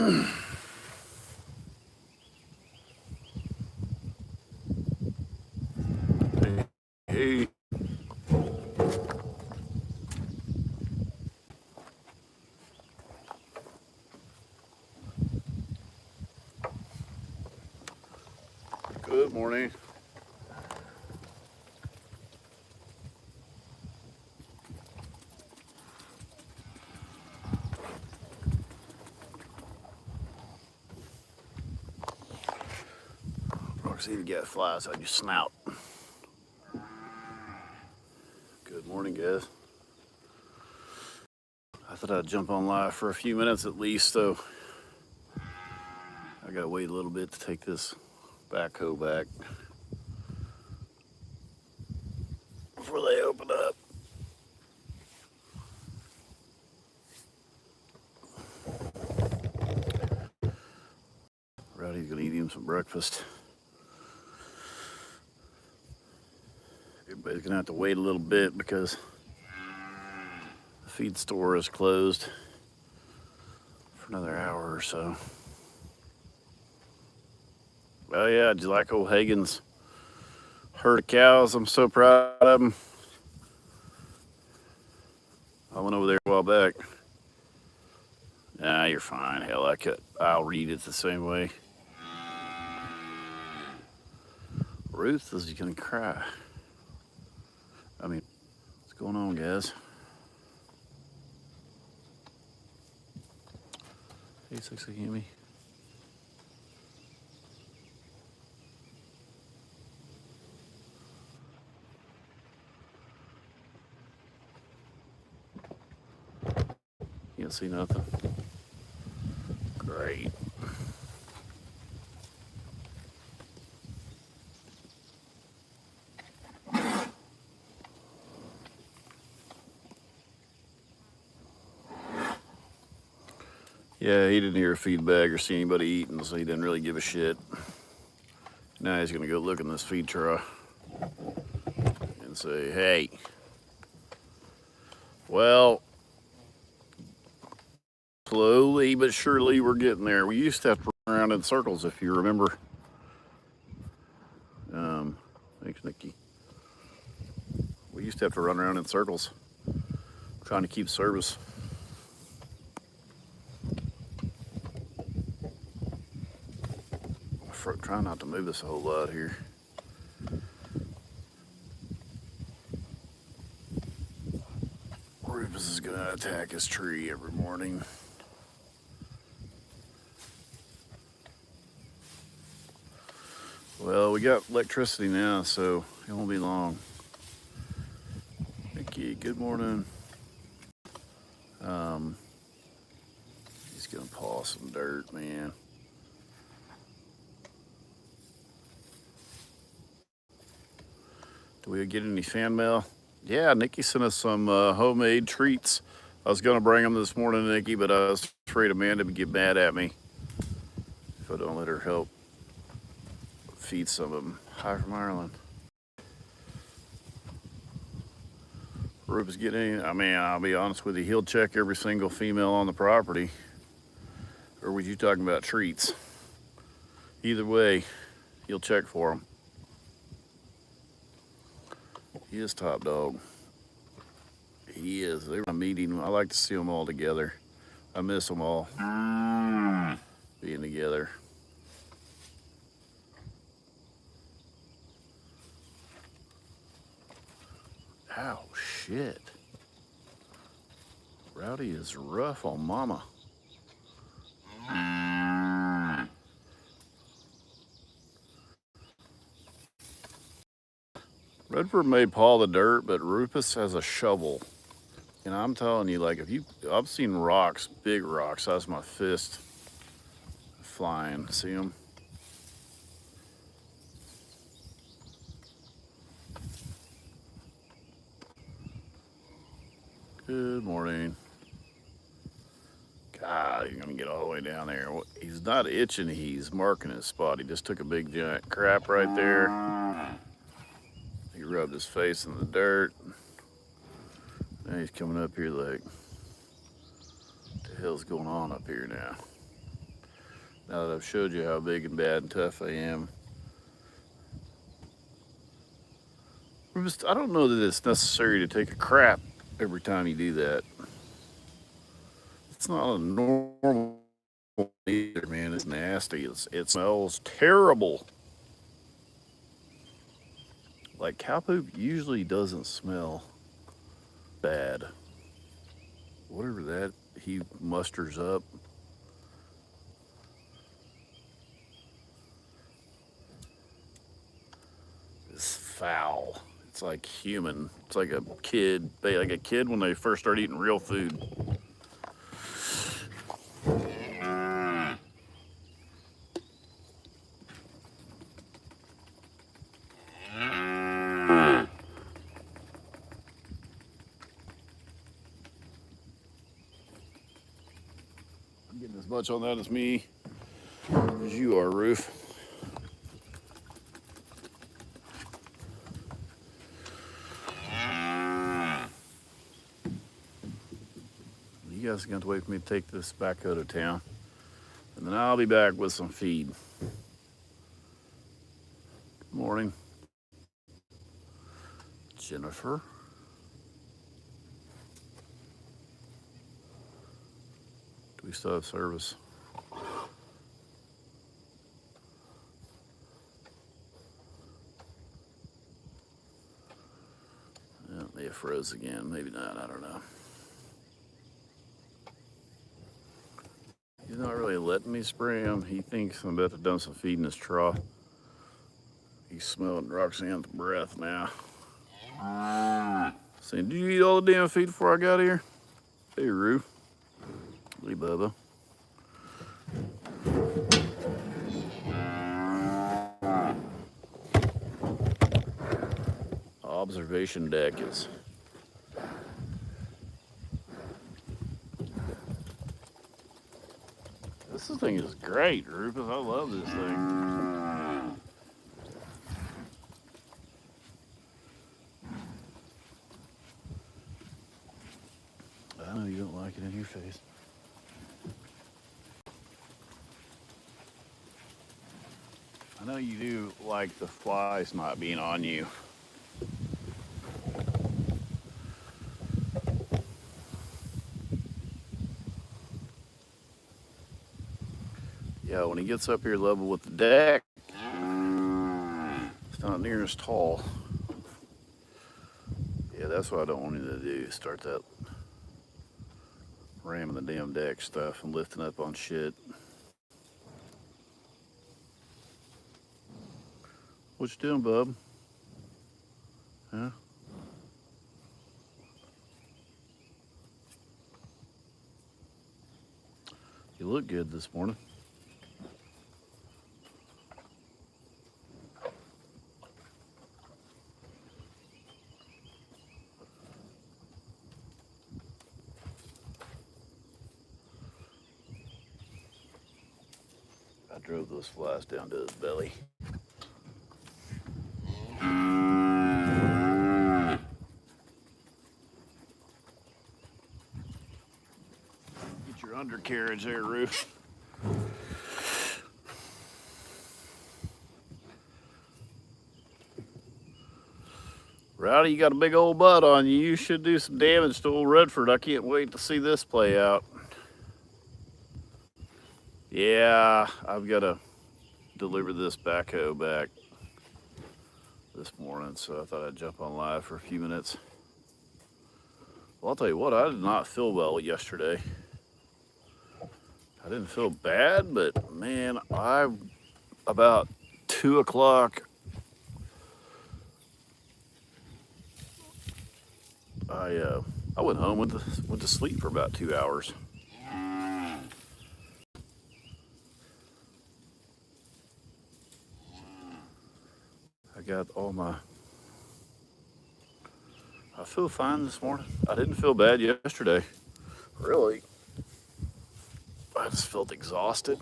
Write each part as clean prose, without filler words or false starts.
Hey, good morning. Roxy, to get flies on your snout. Good morning, guys. I thought I'd jump on live for a few minutes at least, so I gotta wait a little bit to take this backhoe back before they open up. Rowdy's gonna eat him some breakfast. Everybody's gonna have to wait a little bit because the feed store is closed for another hour or so. Oh yeah, did you like old Hagen's herd of cows? I'm so proud of him. I went over there a while back. Nah, you're fine. Hell, I'll read it the same way. Ruth is gonna cry. I mean, what's going on, guys? Hey, sexy Hemi. You don't see nothing? Great. Yeah, he didn't hear feedback or see anybody eating, so he didn't really give a shit. Now he's gonna go look in this feed trough and say, hey, well, slowly but surely we're getting there. We used to have to run around in circles, if you remember. Thanks, Nikki. We used to have to run around in circles trying to keep service. Trying not to move this a whole lot here. Rufus is gonna attack his tree every morning. Well, we got electricity now, so it won't be long. Nikki, good morning. He's gonna paw some dirt, man. Do we get any fan mail? Yeah, Nikki sent us some homemade treats. I was gonna bring them this morning, Nikki, but I was afraid Amanda would get mad at me if I don't let her help feed some of them. Hi from Ireland. Rufus getting, I mean, I'll be honest with you, he'll check every single female on the property. Or was you talking about treats? Either way, he'll check for them. He is top dog. He is. They're a meeting. I like to see them all together. I miss them all being together. Ow, shit. Rowdy is rough on mama. Redford may paw the dirt, but Rufus has a shovel. And I'm telling you, like, I've seen rocks, big rocks, that's my fist, flying. See them? Good morning. God, you're gonna get all the way down there. He's not itching, he's marking his spot. He just took a big giant crap right there. He rubbed his face in the dirt. Now he's coming up here like, what the hell's going on up here now? Now that I've showed you how big and bad and tough I am. I don't know that it's necessary to take a crap every time you do that. It's not a normal either, man. It's nasty. It smells terrible. Like cow poop usually doesn't smell bad. Whatever that he musters up. Is foul. It's like human. It's like a kid. Like a kid when they first start eating real food. I'm getting as much on that as me as you are, Roof. You guys are going to wait for me to take this back out of town. And then I'll be back with some feed. Good morning, Jennifer. Do we still have service? Yeah, may have froze again. Maybe not. I don't know. He's not really letting me spray him. He thinks I'm about to dump some feed in his trough. He's smelling Roxanne's breath now. Saying, did you eat all the damn feed before I got here? Hey, Roo. Hey, Bubba. Observation deck is... This thing is great, Rufus. I love this thing. I know you don't like it in your face. I know you do like the flies not being on you. Yeah, when he gets up here level with the deck, it's not near as tall. Yeah, that's what I don't want him to do, start that ramming the damn deck stuff and lifting up on shit. What you doing, bub? Huh? You look good this morning. I drove those flies down to his belly. Get your undercarriage there, Roof. Rowdy, you got a big old butt on you. You should do some damage to old Redford. I can't wait to see this play out. Yeah, I've got to deliver this backhoe back this morning, so I thought I'd jump on live for a few minutes. Well, I'll tell you what, I did not feel well yesterday. I didn't feel bad, but man, about 2 o'clock, I went home, went to sleep for about 2 hours. I got all my... I feel fine this morning. I didn't feel bad yesterday. Really. I just felt exhausted.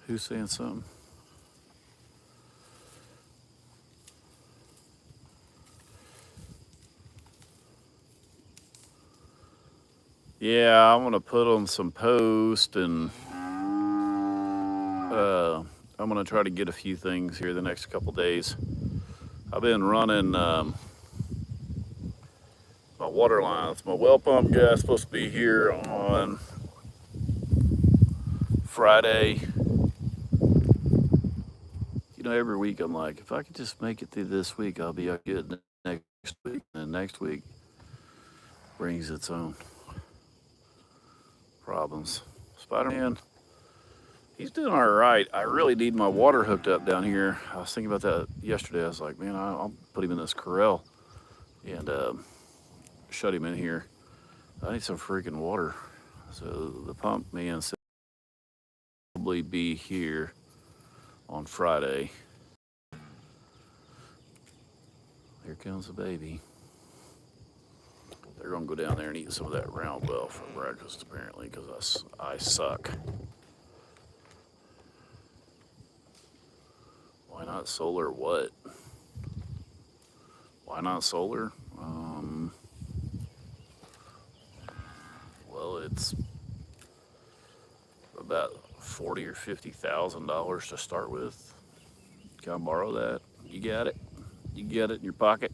Who's saying something? Yeah, I'm gonna put on some post, and I'm gonna try to get a few things here the next couple days. I've been running my water lines. My well pump guy's supposed to be here on Friday. You know, every week I'm like, if I could just make it through this week, I'll be good next week. And next week brings its own problems. Spider-Man, he's doing all right. I really need my water hooked up down here. I was thinking about that yesterday. I was like, man, I'll put him in this corral and shut him in here. I need some freaking water. So the pump man said probably be here on Friday. Here comes the baby. They're gonna go down there and eat some of that round well for breakfast, apparently, because I suck. Why not solar? What? Why not solar? Well, it's about $40,000 or $50,000 to start with. Can I borrow that? You got it. You got it in your pocket.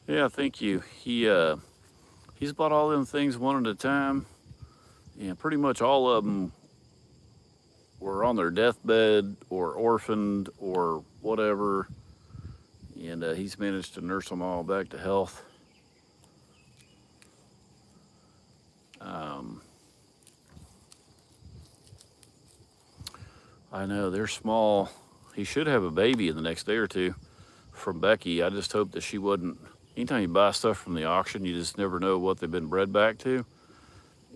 Yeah, thank you. He's bought all them things one at a time, and pretty much all of them were on their deathbed or orphaned or whatever, and he's managed to nurse them all back to health. Um, I know they're small. He should have a baby in the next day or two from Becky. I just hope that she wasn't. Anytime you buy stuff from the auction, you just never know what they've been bred back to,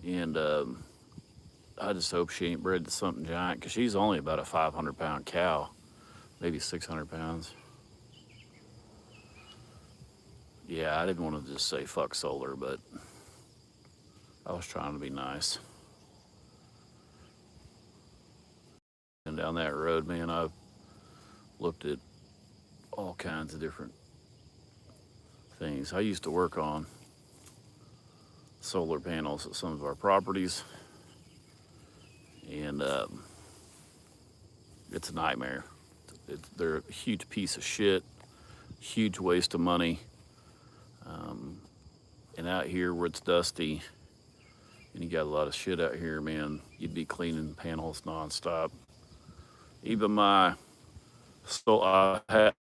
and I just hope she ain't bred to something giant, because she's only about a 500-pound cow, maybe 600 pounds. Yeah, I didn't want to just say fuck solar, but I was trying to be nice. And down that road, man, I've looked at all kinds of different things. I used to work on solar panels at some of our properties, and it's a nightmare. They're a huge piece of shit, huge waste of money. And out here where it's dusty and you got a lot of shit out here, man, you'd be cleaning panels nonstop. Even I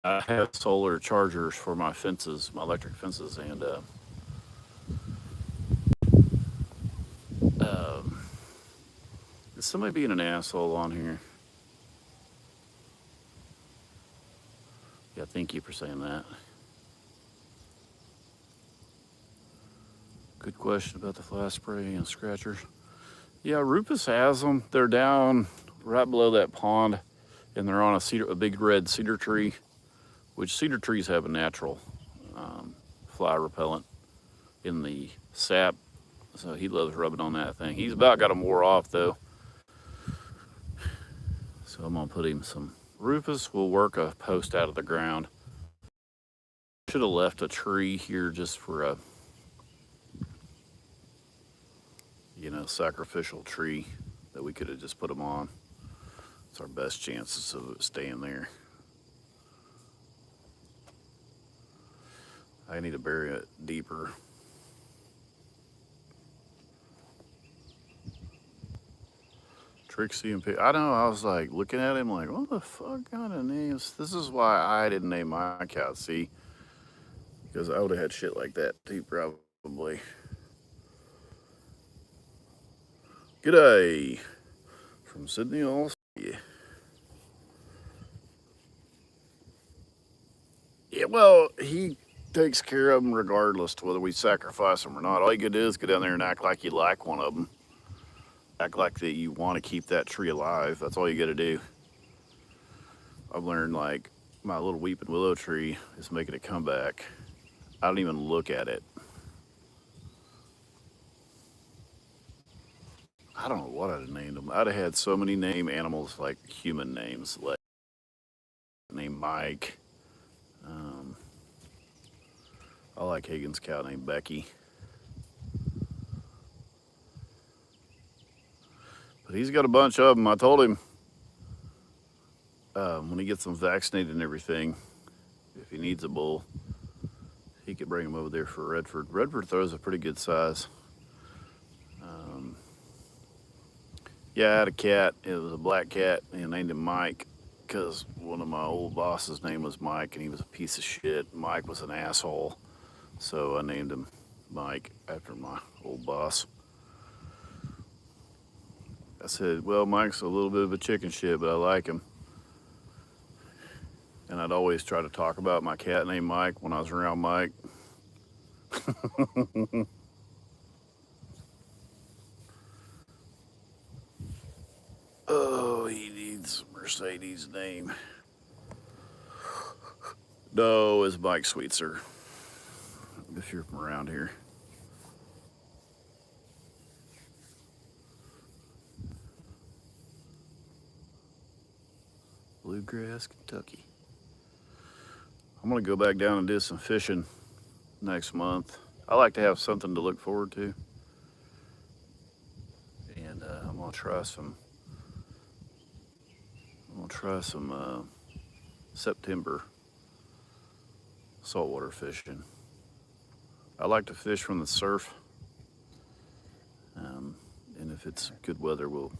had solar chargers for my fences, my electric fences, and um, is somebody being an asshole on here? Yeah, thank you for saying that. Good question about the fly spray and scratchers. Yeah, Rufus has them. They're down right below that pond, and they're on a big red cedar tree, which cedar trees have a natural fly repellent in the sap. So he loves rubbing on that thing. He's about got them wore off though. So I'm gonna put him some. Rufus will work a post out of the ground. Should have left a tree here just for a, sacrificial tree that we could have just put him on. It's our best chances of it staying there. I need to bury it deeper. Trixie and I know. I was like looking at him like, what the fuck kind of names? This is why I didn't name my cat. See, because I would have had shit like that too, probably. G'day from Sydney, Australia. Yeah, well, he takes care of them regardless to whether we sacrifice them or not. All you gotta do is go down there and act like you like one of them. Act like that you want to keep that tree alive. That's all you gotta do. I've learned like my little weeping willow tree is making a comeback. I don't even look at it. I don't know what I'd have named them. I'd have had so many animals like human names. Like Mike. I like Higgins' cow named Becky. But he's got a bunch of them. I told him when he gets them vaccinated and everything, if he needs a bull, he could bring him over there for Redford. Redford throws a pretty good size. Yeah, I had a cat. It was a black cat, and I named him Mike because one of my old bosses' name was Mike, and he was a piece of shit. Mike was an asshole, so I named him Mike after my old boss. I said, well, Mike's a little bit of a chicken shit, but I like him. And I'd always try to talk about my cat named Mike when I was around Mike. Oh, he needs Mercedes' name. No, it's Mike Sweetser, if you're from around here. Bluegrass, Kentucky. I'm going to go back down and do some fishing next month. I like to have something to look forward to. And I'm going to try some September saltwater fishing. I like to fish from the surf. And if it's good weather, we'll.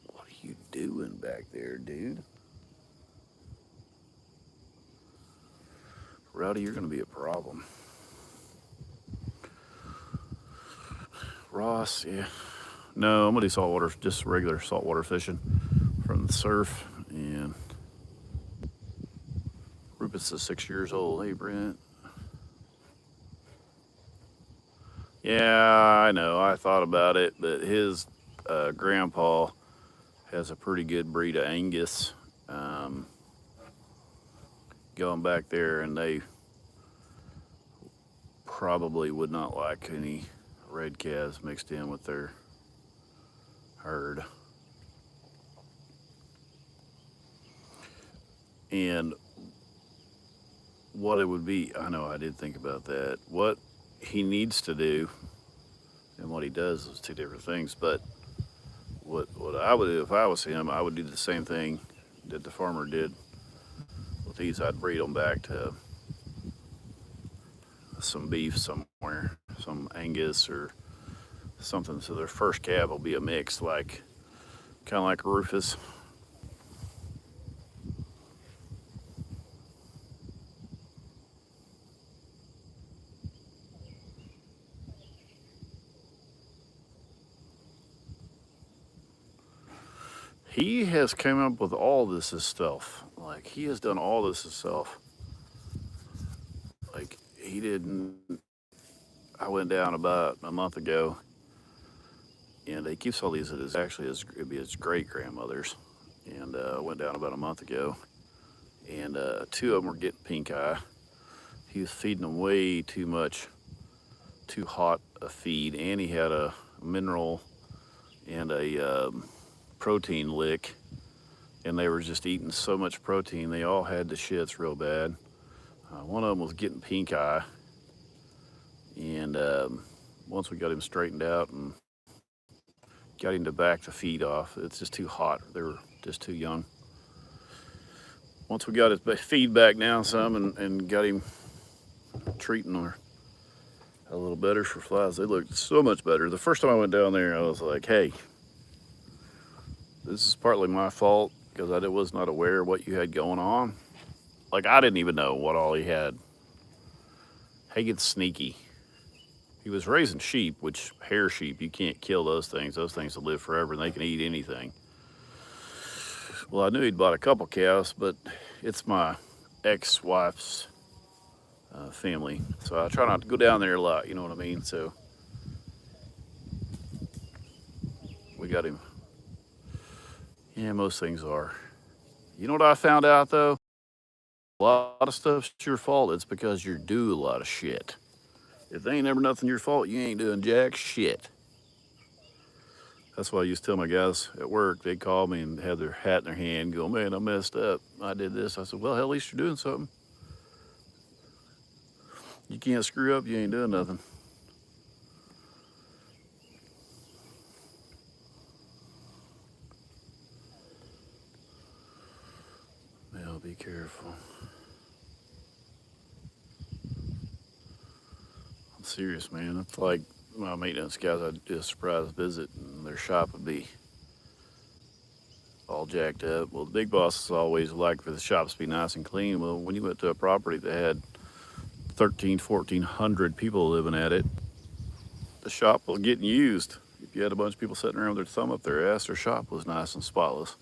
What are you doing back there, dude? Rowdy, you're going to be a problem. Ross, yeah. No, I'm going to do saltwater, just regular saltwater fishing from the surf. And Rupus is 6 years old. Hey, Brent. Yeah, I know. I thought about it, but his grandpa has a pretty good breed of Angus. Going back there, and they probably would not like any red calves mixed in with their herd. And what it would be, I know I did think about that. What he needs to do and what he does is two different things. But what I would do if I was him, I would do the same thing that the farmer did with these. I'd breed them back to some beef somewhere, some Angus or something. So their first calf will be a mix, like kind of like a Rufus. He has come up with all this stuff. Like he has done all this himself. Like he didn't. I went down about a month ago, and he keeps all these at his actually it'd be his great grandmother's, and I went down about a month ago, and two of them were getting pink eye. He was feeding them way too much, too hot a feed, and he had a mineral and a protein lick, and they were just eating so much protein they all had the shits real bad. One of them was getting pink eye, and once we got him straightened out and got him to back the feed off, it's just too hot. They were just too young. Once we got his feed back down some and got him treating her a little better for flies, they looked so much better. The first time I went down there, I was like, hey, this is partly my fault because I was not aware of what you had going on. Like, I didn't even know what all he had. He gets sneaky. He was raising sheep, which hair sheep, you can't kill those things. Those things will live forever and they can eat anything. Well, I knew he'd bought a couple cows, but it's my ex-wife's family. So I try not to go down there a lot, you know what I mean? So we got him. Yeah, most things are. You know what I found out though? A lot of stuff's your fault. It's because you do a lot of shit. If they ain't ever nothing your fault, you ain't doing jack shit. That's why I used to tell my guys at work, they'd call me and have their hat in their hand, go, man, I messed up. I did this. I said, well, hell, at least you're doing something. You can't screw up, you ain't doing nothing. Well, be careful. I'm serious, man. It's like my maintenance guys, I'd do a surprise visit and their shop would be all jacked up. Well, the big bosses always like for the shops to be nice and clean. Well, when you went to a property that had 1,400 people living at it, the shop was getting used. If you had a bunch of people sitting around with their thumb up their ass, their shop was nice and spotless.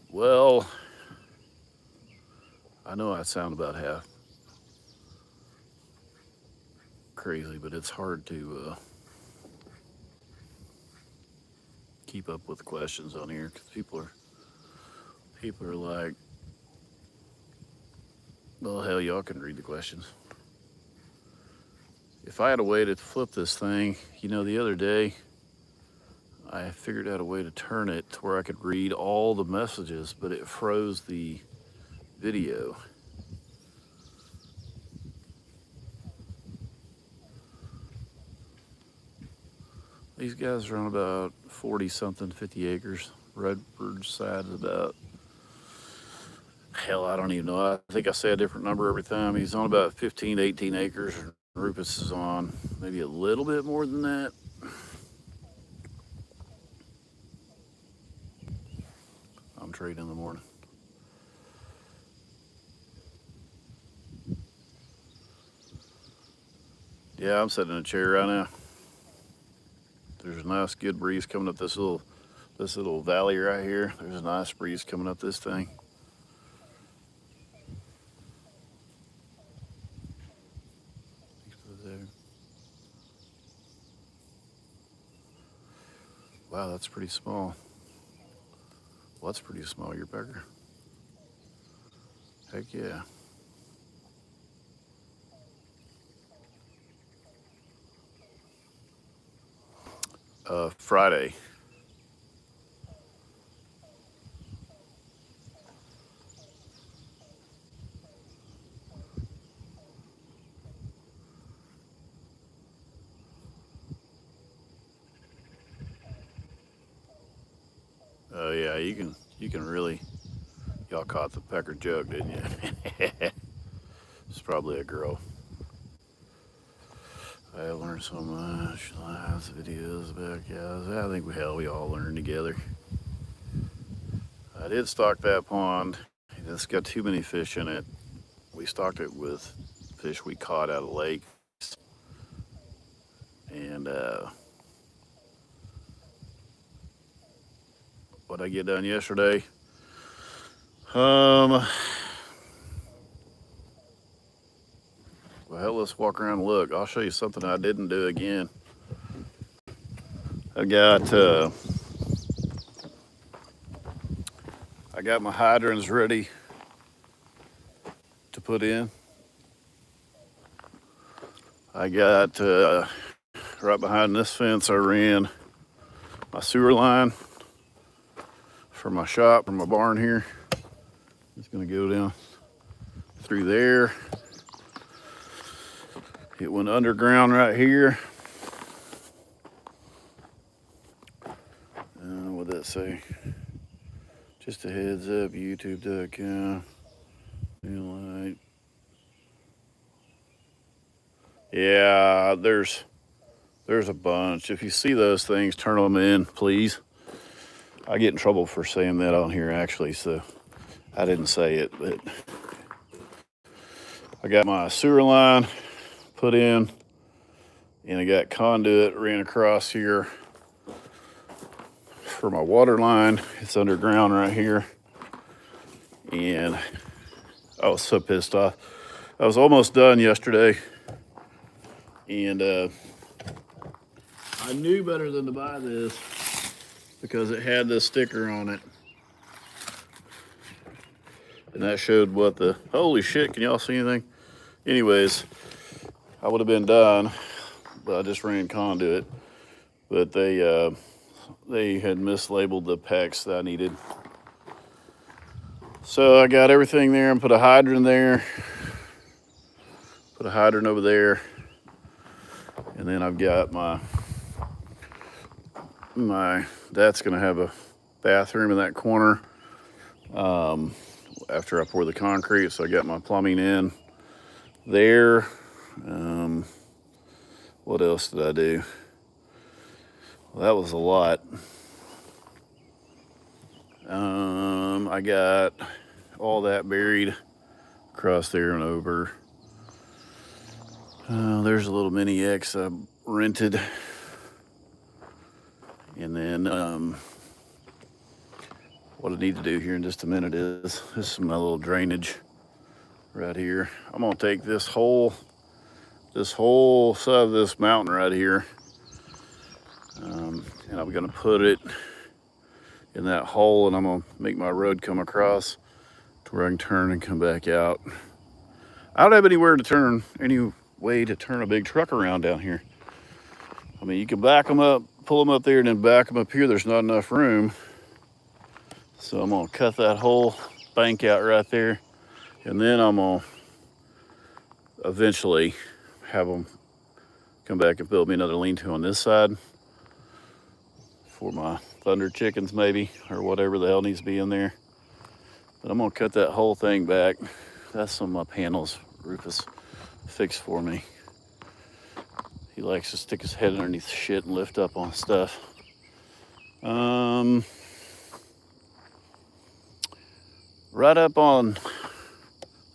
Well, I know I sound about half crazy, but it's hard to keep up with the questions on here because people are like, well, hell, y'all can read the questions. If I had a way to flip this thing, the other day I figured out a way to turn it to where I could read all the messages, but it froze the video. These guys are on about 40 something, 50 acres. Redbird side is about, hell, I don't even know. I think I say a different number every time. He's on about 15 to 18 acres. Rufus is on maybe a little bit more than that. I'm trading in the morning. Yeah, I'm sitting in a chair right now. There's a nice good breeze coming up this little valley right here. There's a nice breeze coming up this thing. Wow, that's pretty small. Well, that's pretty small, your pecker. Heck yeah. Friday. Oh yeah, you can really. Y'all caught the pecker joke, didn't you? It's probably a girl. I learned so much. Lots of videos about cows. I think we all learn together. I did stock that pond. It's got too many fish in it. We stocked it with fish we caught out of lakes, and what I get done yesterday. Well, hell, let's walk around and look. I'll show you something I didn't do again. I got my hydrants ready to put in. I got right behind this fence. I ran my sewer line for my shop, from my barn here. It's gonna go down through there. It went underground right here. What'd that say? Just a heads up, youtube.com. Light. Yeah, there's a bunch. If you see those things, turn them in, please. I get in trouble for saying that on here, actually, so I didn't say it, but I got my sewer line put in, and I got conduit ran across here for my water line. It's underground right here, and I was so pissed off. I was almost done yesterday, and I knew better than to buy this because it had this sticker on it, and that showed what the, holy shit, can y'all see anything? Anyways, I would have been done, but I just ran conduit. But they had mislabeled the packs that I needed. So I got everything there and put a hydrant there, put a hydrant over there, and then I've got my that's gonna have a bathroom in that corner after I pour the concrete. So I got my plumbing in there. What else did I do? Well, that was a lot. I got all that buried across there and over. There's a little mini X I rented. And then what I need to do here in just a minute is this is my little drainage right here. I'm gonna take this whole side of this mountain right here, and I'm gonna put it in that hole, and I'm gonna make my road come across to where I can turn and come back out. I don't have anywhere to turn, any way to turn a big truck around down here. I mean, you can back them up, pull them up there, and then back them up here. There's not enough room. So I'm gonna cut that whole bank out right there, and then I'm gonna eventually have them come back and build me another lean-to on this side for my thunder chickens maybe, or whatever the hell needs to be in there. But I'm gonna cut that whole thing back. That's some of my panels Rufus fixed for me. He likes to stick his head underneath shit and lift up on stuff. Right up on,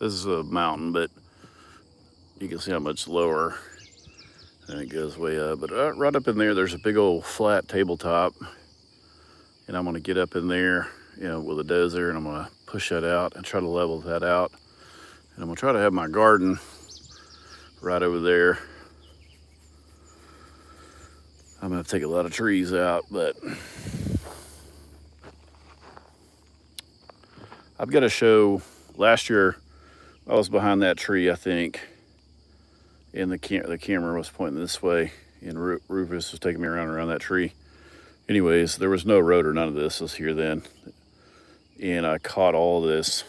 this is a mountain, but you can see how much lower, and it goes way up. But right up in there, there's a big old flat tabletop, and I'm gonna get up in there, with a dozer, and I'm gonna push that out and try to level that out. And I'm gonna try to have my garden right over there. I'm gonna take a lot of trees out, but I've got to show, last year I was behind that tree, I think, and the camera was pointing this way, and Rufus was taking me around that tree. Anyways, there was no road or none of this was here then, and I caught all this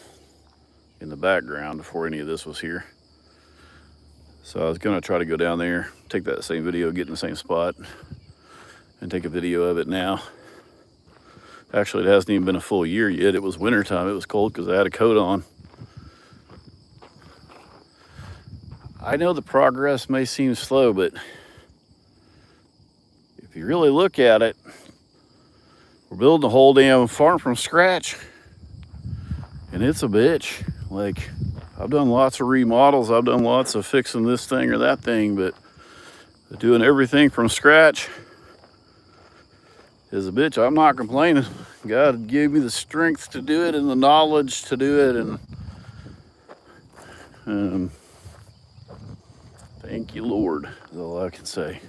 in the background before any of this was here. So I was gonna try to go down there, take that same video, get in the same spot, and take a video of it now. Actually, it hasn't even been a full year yet. It was wintertime. It was cold because I had a coat on. I know the progress may seem slow, but if you really look at it, we're building a whole damn farm from scratch, and it's a bitch. Like, I've done lots of remodels. I've done lots of fixing this thing or that thing, but doing everything from scratch is a bitch. I'm not complaining. God gave me the strength to do it and the knowledge to do it, and thank you, Lord, is all I can say.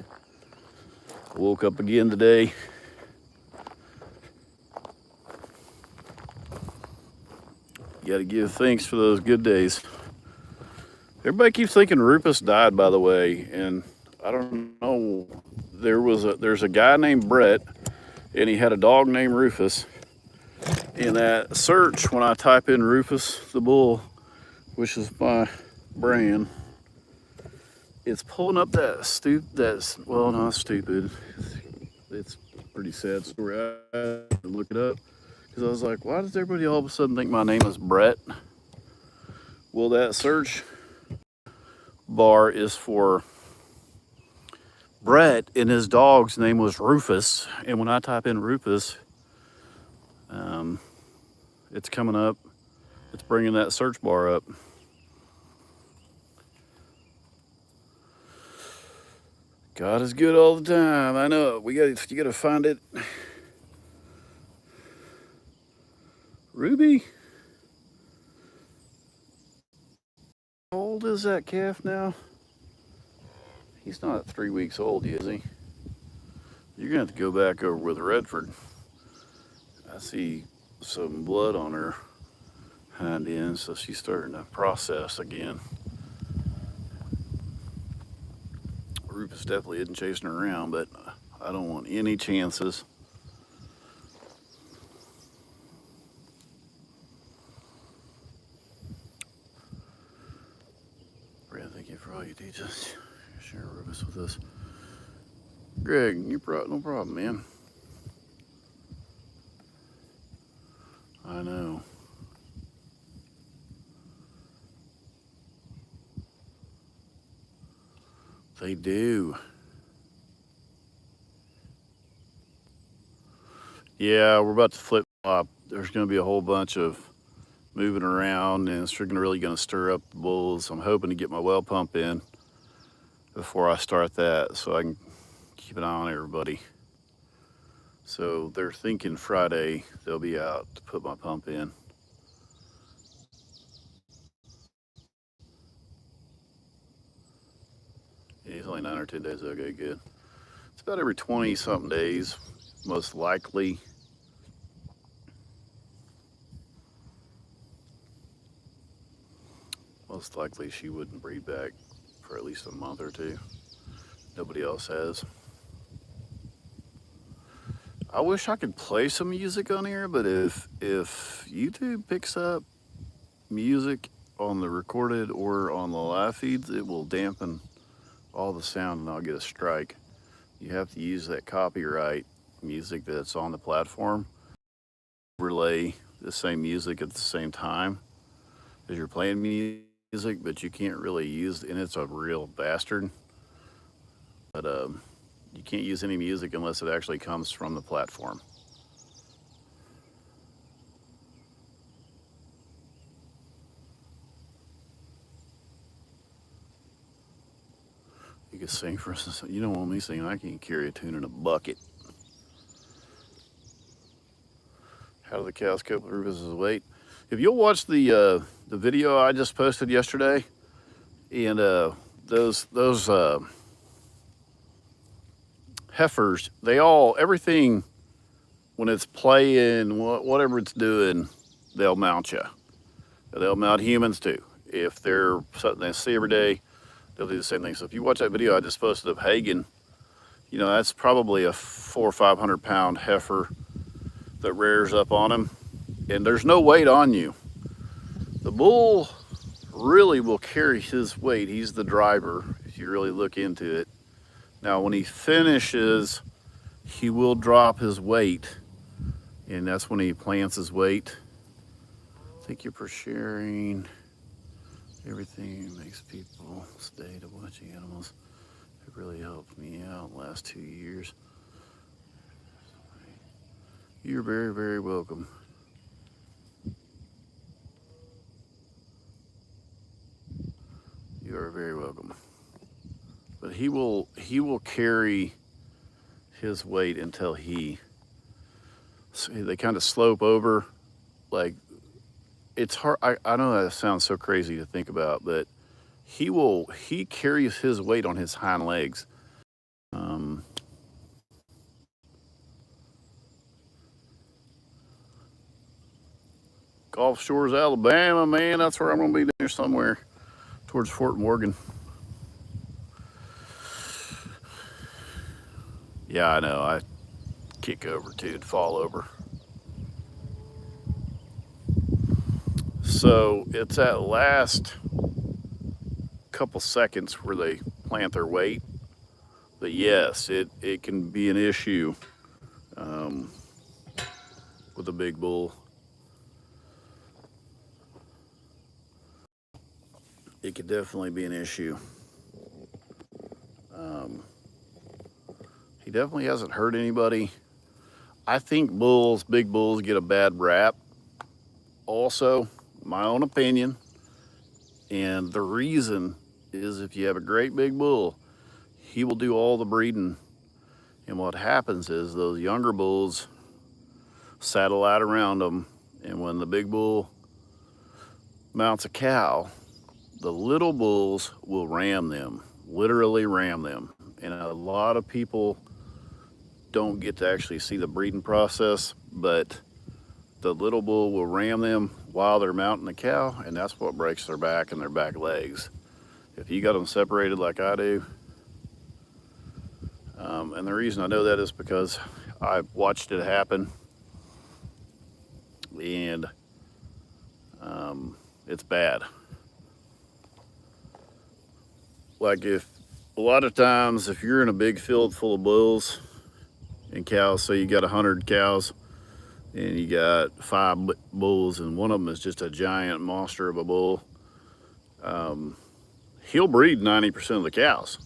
I woke up again today. You gotta give thanks for those good days. Everybody keeps thinking Rufus died, by the way, and I don't know. There's a guy named Brett, and he had a dog named Rufus. In that search, when I type in Rufus the Bull, which is my brand, it's pulling up not stupid. It's a pretty sad story. I had to look it up because I was like, why does everybody all of a sudden think my name is Brett? Well, that search bar is for Brett, and his dog's name was Rufus. And when I type in Rufus, it's coming up. It's bringing that search bar up. God is good all the time. I know. You gotta find it. Ruby, how old is that calf now? He's not 3 weeks old, is he? You're gonna have to go back over with Redford. I see some blood on her hind end, so she's starting to process again. Rufus definitely isn't chasing her around, but I don't want any chances. Brad, thank you for all you teach us. Share Rufus with us. Greg, no problem, man. I know. They do. Yeah, we're about to flip flop. There's going to be a whole bunch of moving around, and it's really going to stir up the bulls. I'm hoping to get my well pump in before I start that, so I can keep an eye on everybody. So they're thinking Friday they'll be out to put my pump in. Yeah, it's only 9 or 10 days. Okay, good. It's about every 20 something days, most likely. Most likely she wouldn't breed back for at least a month or two. Nobody else has. I wish I could play some music on here, but if YouTube picks up music on the recorded or on the live feeds, it will dampen all the sound and I'll get a strike. You have to use that copyright music that's on the platform, relay the same music at the same time as you're playing music, but you can't really use, and it's a real bastard, but you can't use any music unless it actually comes from the platform. You can sing, for instance. You don't want me singing. I can't carry a tune in a bucket. How do the cows cope with Rufus's weight? If you'll watch the video I just posted yesterday, and those heifers, everything, when it's playing, whatever it's doing, they'll mount you. They'll mount humans too. If they're something they see every day, they'll do the same thing. So if you watch that video I just posted of Hagen, you know, that's probably a 400 or 500 pound heifer that rears up on him, and there's no weight on you. The bull really will carry his weight. He's the driver if you really look into it. Now when he finishes, he will drop his weight, and that's when he plants his weight. Thank you for sharing. Everything makes people stay to watching animals. It really helped me out the last 2 years. You're very, very welcome. You are very welcome. But he will carry his weight until they kind of slope over. Like, it's hard. I know that sounds so crazy to think about, but he carries his weight on his hind legs. Gulf Shores, Alabama, man, that's where I'm gonna be there somewhere towards Fort Morgan. Yeah, I know. I kick over too and fall over. So it's that last couple seconds where they plant their weight. But yes, it can be an issue with a big bull. It could definitely be an issue. He definitely hasn't hurt anybody. I think big bulls get a bad rap. Also, my own opinion, and the reason is if you have a great big bull, he will do all the breeding. And what happens is those younger bulls saddle out around them, and when the big bull mounts a cow, the little bulls will ram them, literally ram them. And a lot of people don't get to actually see the breeding process, but the little bull will ram them while they're mounting the cow, and that's what breaks their back and their back legs. If you got them separated like I do, And the reason I know that is because I watched it happen, and it's bad. Like, if a lot of times, if you're in a big field full of bulls and cows, so you got 100 cows and you got 5 bulls, and one of them is just a giant monster of a bull, he'll breed 90% of the cows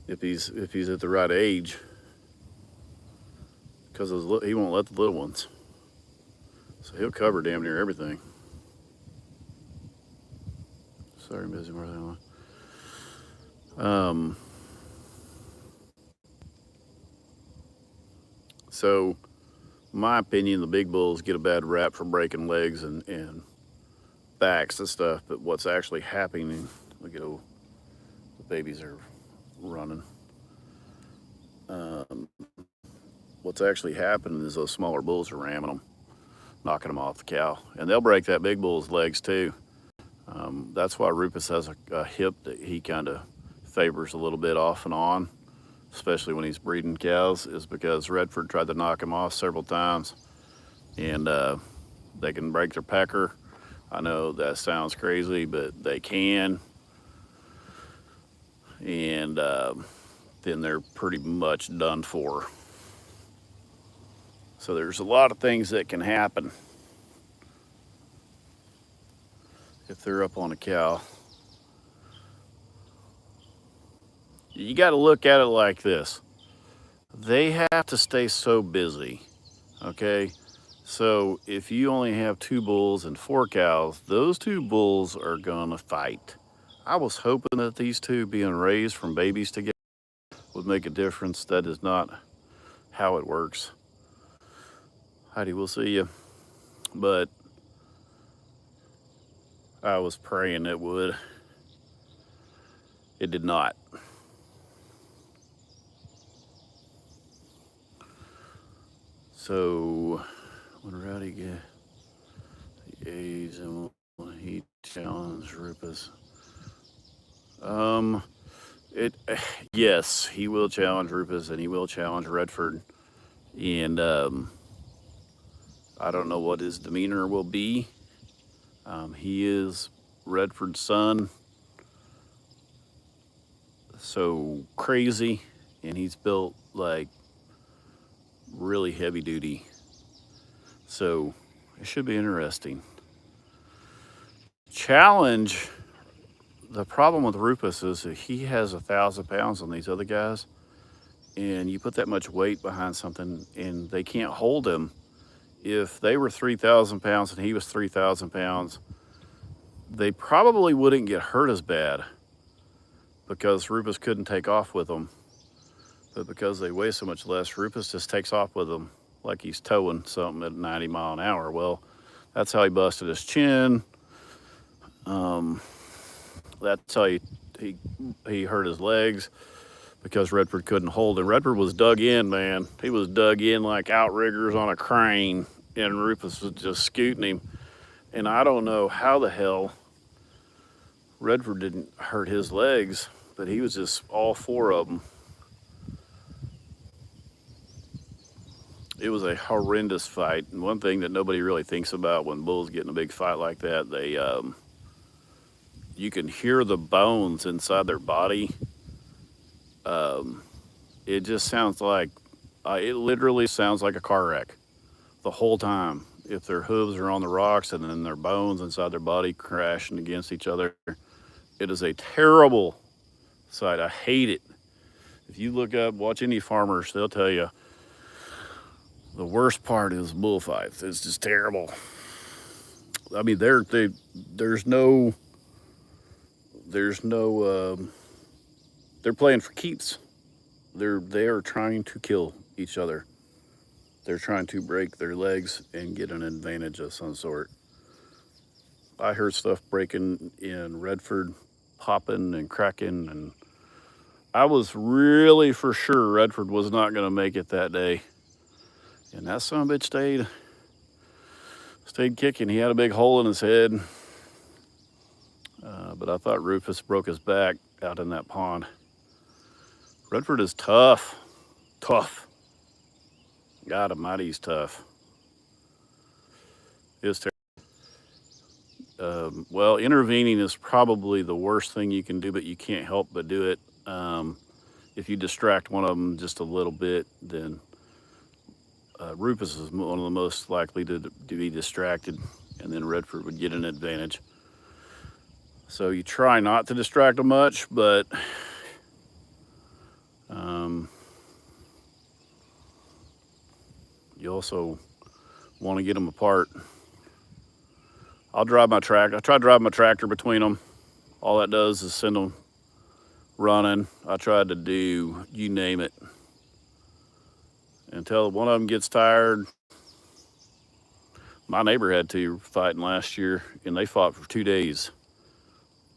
if he's at the right age, because he won't let the little ones. So he'll cover damn near everything. Sorry, busy Martha. So, in my opinion, the big bulls get a bad rap for breaking legs and backs and stuff. But what's actually happening? Look at the babies are running. What's actually happening is those smaller bulls are ramming them, knocking them off the cow, and they'll break that big bull's legs too. That's why Rufus has a hip that he kind of favors a little bit off and on, especially when he's breeding cows, is because Redford tried to knock him off several times, and they can break their pecker. I know that sounds crazy, but they can, and then they're pretty much done for. So there's a lot of things that can happen if they're up on a cow. You got to look at it like this. They have to stay so busy, okay? So if you only have 2 bulls and 4 cows, those 2 bulls are gonna fight. I was hoping that these 2 being raised from babies together would make a difference. That is not how it works. Heidi, we'll see you. But I was praying it would. It did not. So when Rowdy get the age and when he challenged Rufus, yes, he will challenge Rufus and he will challenge Redford, and I don't know what his demeanor will be. He is Redford's son, so crazy, and he's built like really heavy duty. So it should be interesting. Challenge. The problem with Rufus is that he has 1,000 pounds on these other guys, and you put that much weight behind something, and they can't hold him. If they were 3,000 pounds and he was 3,000 pounds, they probably wouldn't get hurt as bad because Rufus couldn't take off with them. But because they weigh so much less, Rufus just takes off with them like he's towing something at 90 mile an hour. Well, that's how he busted his chin. That's how he hurt his legs, because Redford couldn't hold him. Redford was dug in, man. He was dug in like outriggers on a crane, and Rufus was just scooting him. And I don't know how the hell Redford didn't hurt his legs, but he was just all 4 of them. It was a horrendous fight. And one thing that nobody really thinks about when bulls get in a big fight like that, you can hear the bones inside their body. It just sounds like, it literally sounds like a car wreck the whole time. If their hooves are on the rocks and then their bones inside their body crashing against each other, it is a terrible sight. I hate it. If you watch any farmers, they'll tell you the worst part is bullfights. It's just terrible. I mean, there's no, they're playing for keeps. They are trying to kill each other. They're trying to break their legs and get an advantage of some sort. I heard stuff breaking in Redford, popping and cracking, and I was really for sure Redford was not going to make it that day. And that son of a bitch stayed kicking. He had a big hole in his head. But I thought Rufus broke his back out in that pond. Redford is tough. Tough. God almighty, he's tough. It's terrible. Well, intervening is probably the worst thing you can do, but you can't help but do it. If you distract one of them just a little bit, then Rufus is one of the most likely to be distracted, and then Redford would get an advantage. So you try not to distract them much, but you also want to get them apart. I'll drive my tractor. I try to drive my tractor between them. All that does is send them running. I tried to do, you name it, until one of them gets tired. My neighbor had two fighting last year, and they fought for 2 days.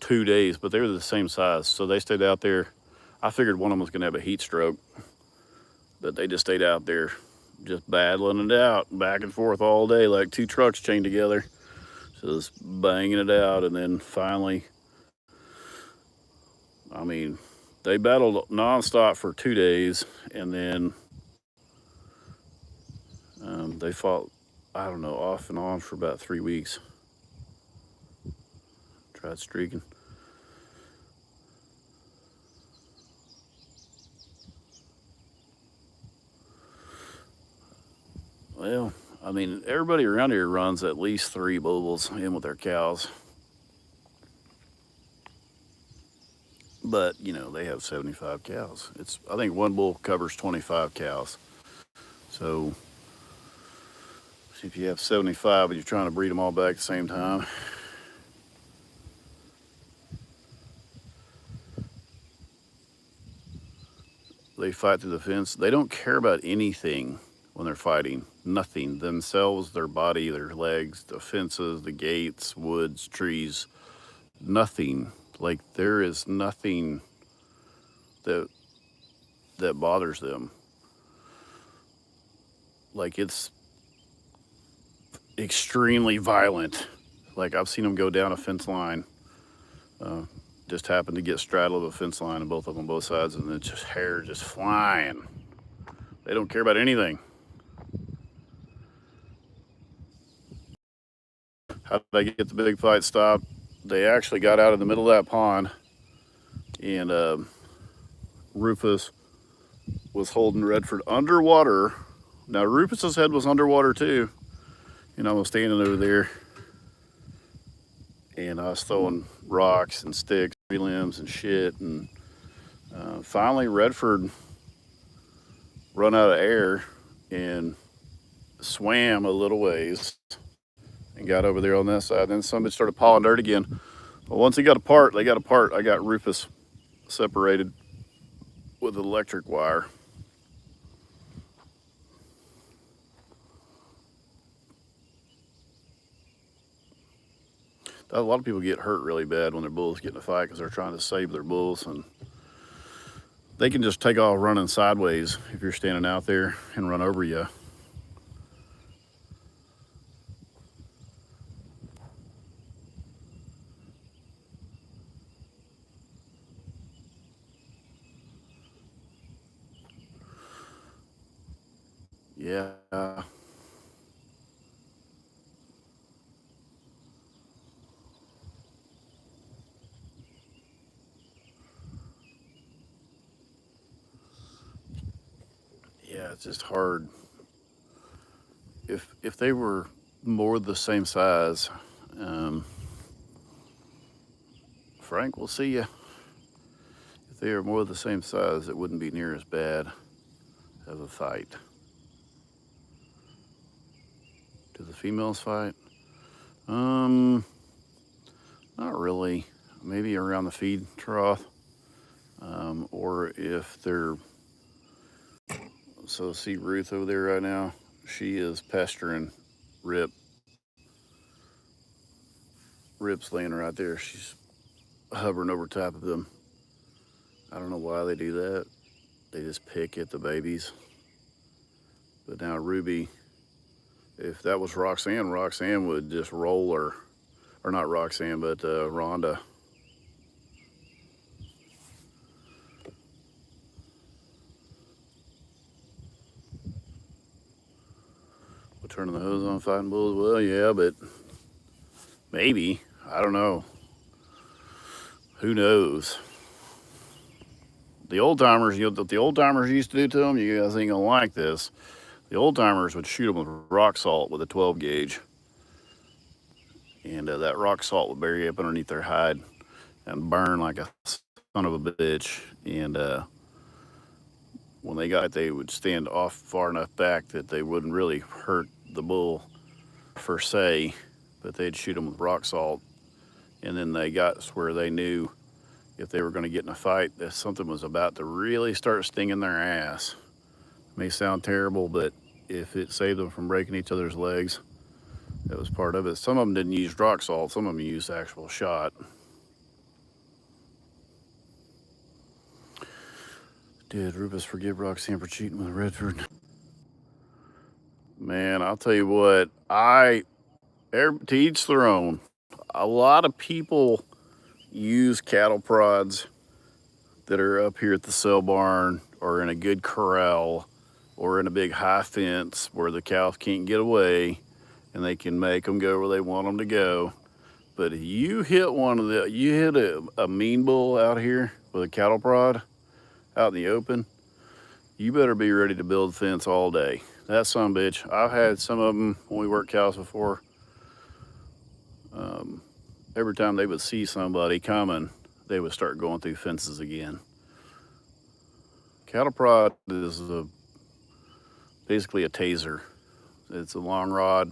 2 days, but they were the same size, so they stayed out there. I figured one of them was going to have a heat stroke, but they just stayed out there just battling it out back and forth all day like two trucks chained together, just banging it out. And then finally, I mean, they battled nonstop for 2 days, and then they fought, I don't know, off and on for about 3 weeks. Tried streaking. Well, I mean, everybody around here runs at least 3 bulls in with their cows. But, you know, they have 75 cows. I think one bull covers 25 cows. So if you have 75 and you're trying to breed them all back at the same time, they fight through the fence. They don't care about anything when they're fighting. Nothing. Themselves, their body, their legs, the fences, the gates, woods, trees. Nothing. Like, there is nothing that bothers them. Like, it's extremely violent. Like, I've seen them go down a fence line. Just happened to get straddled of a fence line, and both of them on both sides, and it's just hair just flying. They don't care about anything. How did they get the big fight stopped? They actually got out in the middle of that pond, and Rufus was holding Redford underwater. Now, Rufus's head was underwater too, and I was standing over there, and I was throwing rocks and sticks, tree limbs and shit, and finally Redford run out of air and swam a little ways and got over there on that side. Then somebody started piling dirt again. Well, once they got apart, I got Rufus separated with electric wire. A lot of people get hurt really bad when their bulls get in a fight because they're trying to save their bulls, and they can just take off running sideways if you're standing out there and run over you. Yeah. Yeah, it's just hard. If they were more the same size, Frank, we'll see you. If they are more the same size, it wouldn't be near as bad of a fight. Do the females fight? Not really. Maybe around the feed trough, or if they're. So see Ruth over there right now. She is pestering Rip. Rip's laying right there. She's hovering over top of them. I don't know why they do that. They just pick at the babies. But now Ruby, if that was Roxanne, Roxanne would just roll her. Or not Roxanne, but Rhonda. People turning the hose on fighting bulls. Well, yeah, but maybe. I don't know. Who knows? The old timers, what the old timers used to do to them, you guys ain't gonna like this. The old timers would shoot them with rock salt with a 12 gauge, and that rock salt would bury up underneath their hide and burn like a son of a bitch. And when they got, they would stand off far enough back that they wouldn't really hurt the bull per se, but they'd shoot them with rock salt. And then they got where they knew if they were going to get in a fight, that something was about to really start stinging their ass. It may sound terrible, but if it saved them from breaking each other's legs, that was part of it. Some of them didn't use rock salt, some of them used actual shot. Did Rufus forgive Roxanne for cheating with Redford? Man, I'll tell you what, to each their own. A lot of people use cattle prods that are up here at the sale barn or in a good corral or in a big high fence where the cows can't get away and they can make them go where they want them to go. But if you hit you hit a mean bull out here with a cattle prod out in the open, you better be ready to build fence all day. That son of a bitch, I've had some of them when we worked cows before. Every time they would see somebody coming, they would start going through fences again. Cattle prod is basically a taser. It's a long rod,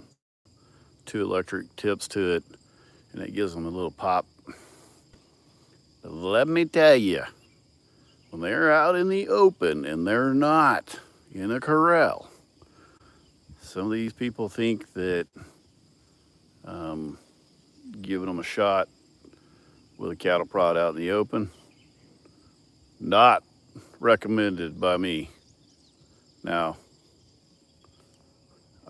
2 electric tips to it, and it gives them a little pop. But let me tell you, when they're out in the open and they're not in a corral, some of these people think that giving them a shot with a cattle prod out in the open, not recommended by me. Now,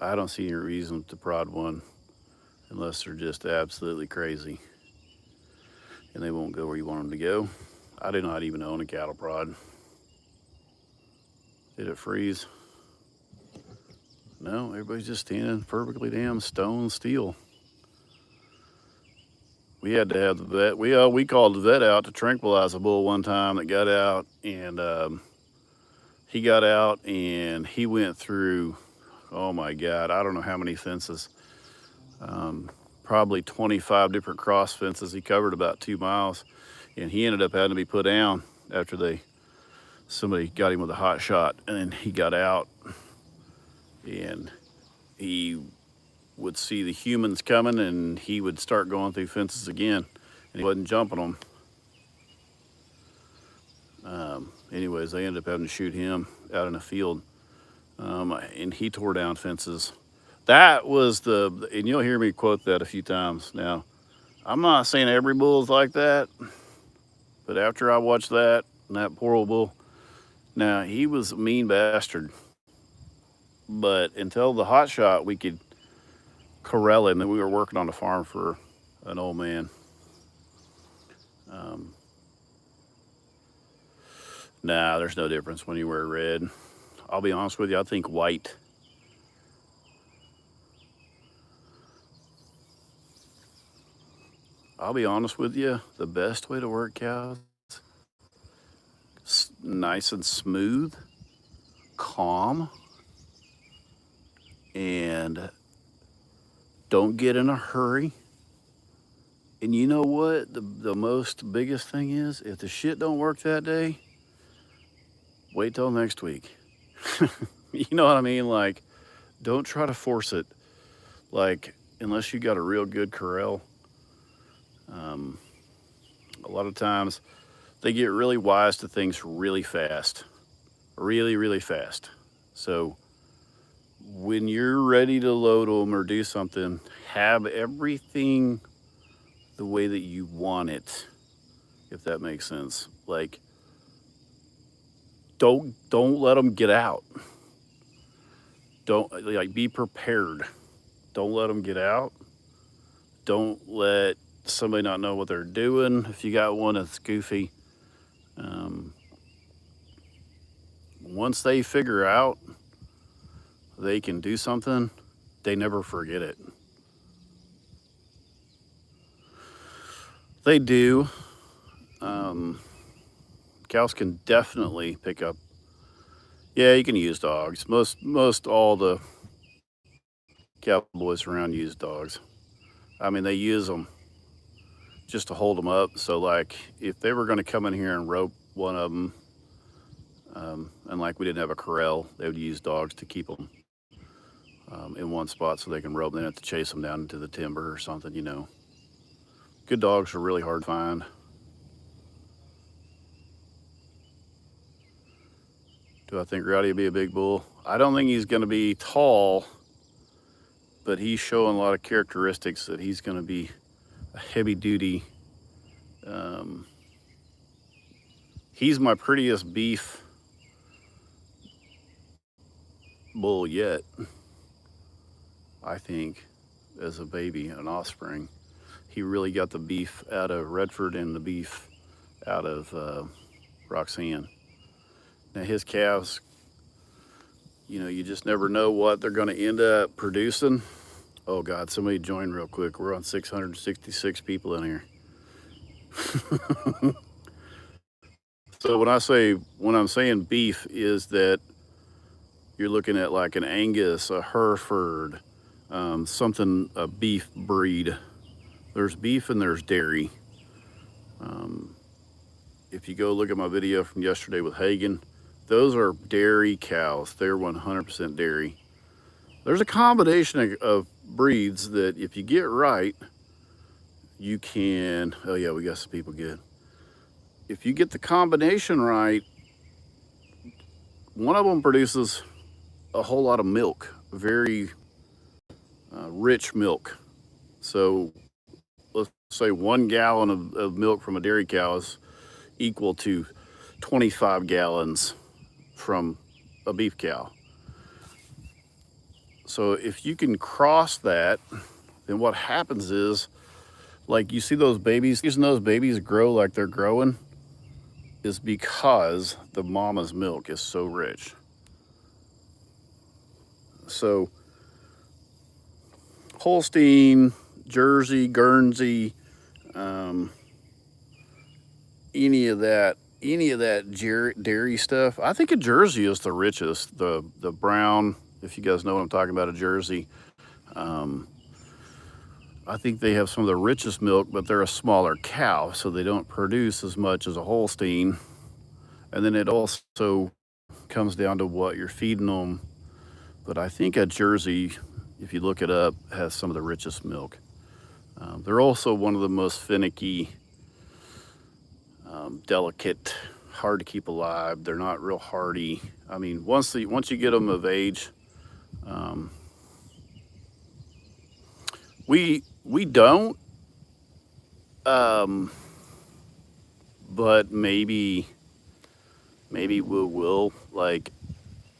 I don't see any reason to prod one unless they're just absolutely crazy and they won't go where you want them to go. I do not even own a cattle prod. Did it freeze? No, everybody's just standing perfectly damn stone still. We had to have the vet. We called the vet out to tranquilize a bull one time that got out, and he got out and he went through, oh my God, I don't know how many fences. Probably 25 different cross fences. He covered about 2 miles, and he ended up having to be put down after somebody got him with a hot shot, and he got out, and he would see the humans coming and he would start going through fences again, and he wasn't jumping them. Anyways, they ended up having to shoot him out in a field, and he tore down fences. That was and you'll hear me quote that a few times. Now, I'm not saying every bull is like that, but after I watched that, and that poor old bull, now he was a mean bastard, but until the hot shot, we could corral him. And we were working on a farm for an old man. Nah, there's no difference when you wear red. I'll be honest with you, I think white. I'll be honest with you, the best way to work cows, nice and smooth, calm, and don't get in a hurry. And you know what the most biggest thing is? If the shit don't work that day, wait till next week. You know what I mean? Like, don't try to force it. Like, unless you got a real good corral. A lot of times they get really wise to things really fast. Really, really fast. So when you're ready to load them or do something, have everything the way that you want it, if that makes sense. Like, don't let them get out. Don't, like, be prepared. Don't let them get out. Don't let somebody not know what they're doing. If you got one that's goofy, once they figure out they can do something, they never forget it. They do. Um, Cows can definitely pick up. Yeah, you can use dogs. Most all the cowboys around use dogs. I mean, they use them just to hold them up. So like, if they were going to come in here and rope one of them, and like we didn't have a corral, they would use dogs to keep them in one spot so they can rope. They don't have to chase them down into the timber or something. You know, good dogs are really hard to find. Do I think Rowdy will be a big bull? I don't think he's going to be tall, but he's showing a lot of characteristics that he's going to be a heavy duty. He's my prettiest beef bull yet, I think, as a baby, an offspring. He really got the beef out of Redford and the beef out of Roxanne. Now his calves, you know, you just never know what they're going to end up producing. Oh God, somebody join real quick. We're on 666 people in here. So when I'm saying beef, is that you're looking at like an Angus, a Hereford, a beef breed. There's beef and there's dairy. If you go look at my video from yesterday with Hagen, those are dairy cows. They're 100% dairy. There's a combination of breeds that if you get right, you can, oh yeah, we got some people good. If you get the combination right, one of them produces a whole lot of milk, very rich milk. So let's say 1 gallon of milk from a dairy cow is equal to 25 gallons from a beef cow. So if you can cross that, then what happens is, like you see those babies, using those babies grow like they're growing, is because the mama's milk is so rich. So Holstein, Jersey, Guernsey, any of that dairy stuff. I think a Jersey is the richest. The brown, if you guys know what I'm talking about, a Jersey. I think they have some of the richest milk, but they're a smaller cow, so they don't produce as much as a Holstein. And then it also comes down to what you're feeding them. But I think a Jersey, if you look it up, has some of the richest milk. They're also one of the most finicky, delicate, hard to keep alive. They're not real hardy. I mean, once you get them of age, we don't, but maybe we will, like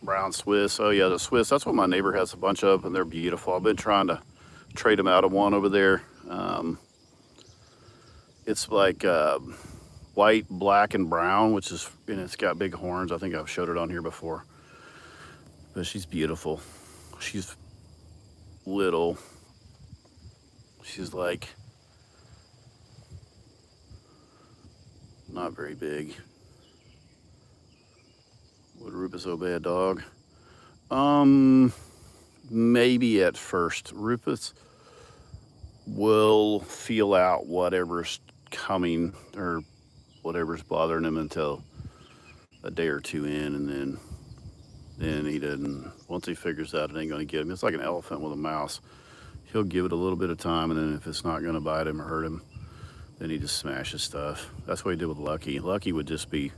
brown Swiss. Oh yeah, the Swiss, that's what my neighbor has a bunch of, and they're beautiful. I've been trying to trade them out of one over there. It's like white, black, and brown, and it's got big horns. I think I've showed it on here before. But she's beautiful. She's little. She's like not very big. Would Rufus obey a dog? Maybe at first. Rufus will feel out whatever's coming or whatever's bothering him until a day or two in, and then he doesn't. Once he figures out it ain't going to get him, it's like an elephant with a mouse. He'll give it a little bit of time, and then if it's not going to bite him or hurt him, then he just smashes stuff. That's what he did with Lucky. Lucky would just be,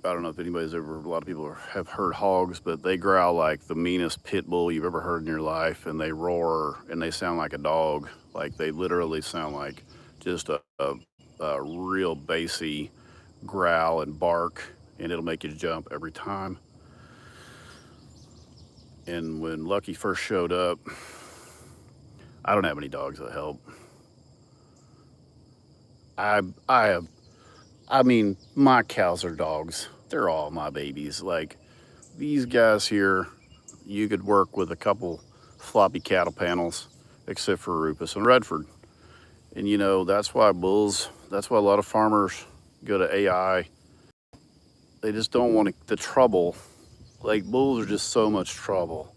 I don't know if anybody's ever, a lot of people have heard hogs, but they growl like the meanest pit bull you've ever heard in your life, and they roar and they sound like a dog. Like they literally sound like just a real bassy growl and bark, and it'll make you jump every time. And when Lucky first showed up, I don't have any dogs that help. I mean, my cows are dogs. They're all my babies. Like these guys here, you could work with a couple floppy cattle panels, except for Rufus and Redford. And that's why that's why a lot of farmers go to AI. They just don't want the trouble. Like bulls are just so much trouble.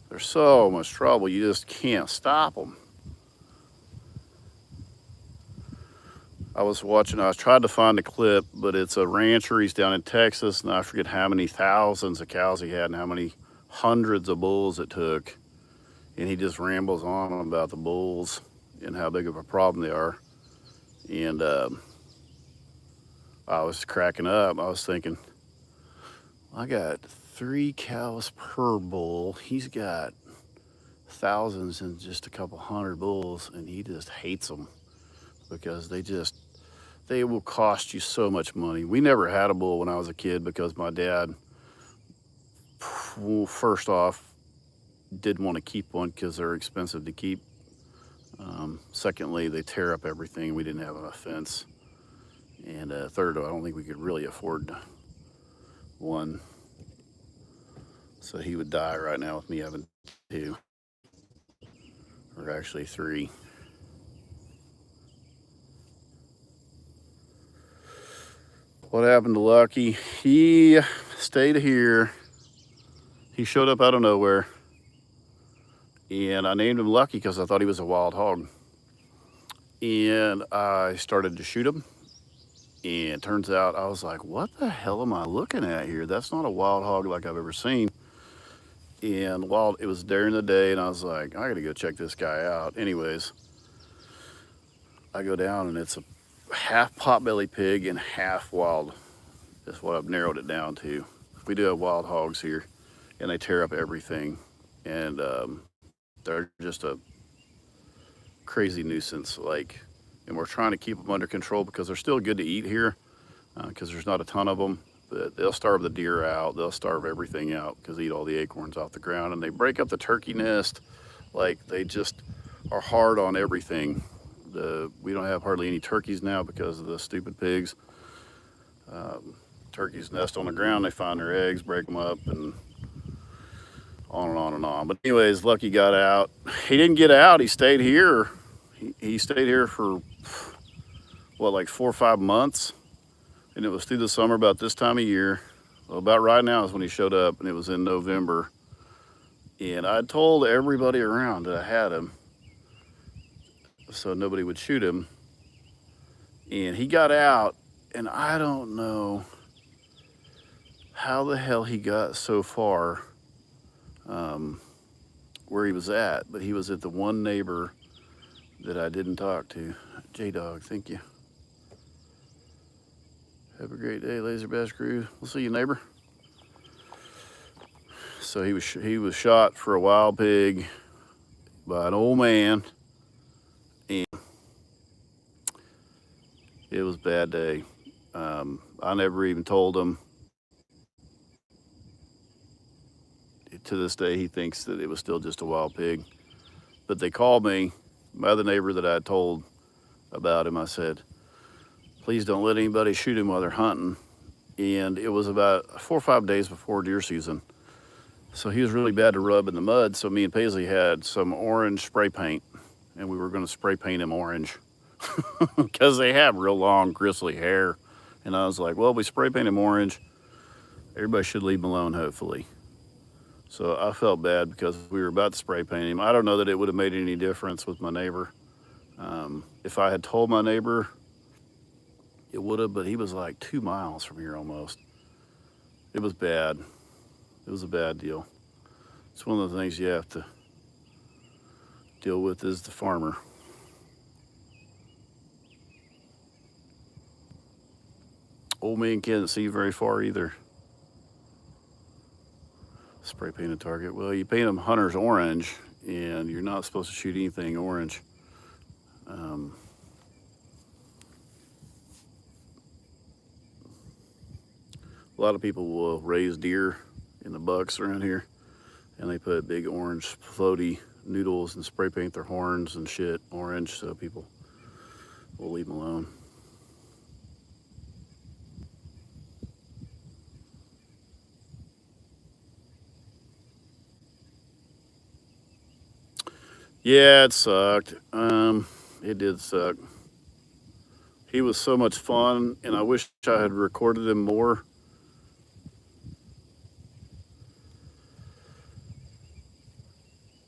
They're so much trouble. You just can't stop them. I was tried to find a clip, but it's a rancher. He's down in Texas, and I forget how many thousands of cows he had and how many hundreds of bulls it took. And he just rambles on about the bulls and how big of a problem they are. And I was cracking up. I was thinking, I got 3 cows per bull. He's got thousands and just a couple hundred bulls, and he just hates them because they will cost you so much money. We never had a bull when I was a kid because my dad, well, first off, didn't want to keep one because they're expensive to keep. Secondly, they tear up everything. We didn't have a fence. And third, I don't think we could really afford one. So he would die right now with me having 2, or actually 3. What happened to Lucky? He stayed here. He showed up out of nowhere. And I named him Lucky because I thought he was a wild hog. And I started to shoot him. And turns out I was like, what the hell am I looking at here? That's not a wild hog like I've ever seen. And it was during the day, and I was like, I gotta go check this guy out. Anyways, I go down, and it's a half potbelly pig and half wild. That's what I've narrowed it down to. We do have wild hogs here, and they tear up everything. And they're just a crazy nuisance. And we're trying to keep them under control because they're still good to eat here, because there's not a ton of them. But they'll starve the deer out. They'll starve everything out because they eat all the acorns off the ground, and they break up the turkey nest. Like, they just are hard on everything. We don't have hardly any turkeys now because of the stupid pigs. Turkeys nest on the ground. They find their eggs, break them up, and on and on and on. But anyways, Lucky got out. He didn't get out. He stayed here. He stayed here for like 4 or 5 months. And it was through the summer about this time of year. Well, about right now is when he showed up, and it was in November. And I told everybody around that I had him so nobody would shoot him. And he got out, and I don't know how the hell he got so far where he was at, but he was at the one neighbor that I didn't talk to. J-Dog, thank you. Have a great day, Laser Bass Crew. We'll see you, neighbor. So he was shot for a wild pig by an old man, and it was a bad day. I never even told him. To this day, he thinks that it was still just a wild pig. But they called me, my other neighbor that I told about him. I said, please don't let anybody shoot him while they're hunting. And it was about 4 or 5 days before deer season. So he was really bad to rub in the mud. So me and Paisley had some orange spray paint, and we were going to spray paint him orange because they have real long, gristly hair. And I was like, well, we spray paint him orange. Everybody should leave him alone, hopefully. So I felt bad because we were about to spray paint him. I don't know that it would have made any difference with my neighbor. If I had told my neighbor, it would have, but he was like 2 miles from here almost. It was bad. It was a bad deal. It's one of the things you have to deal with as the farmer. Old man can't see very far either. Spray paint a target. Well, you paint them hunter's orange, and you're not supposed to shoot anything orange. A lot of people will raise deer in the bucks around here, and they put big orange floaty noodles and spray paint their horns and shit orange, so people will leave them alone. Yeah, it sucked. It did suck. He was so much fun, and I wish I had recorded him more.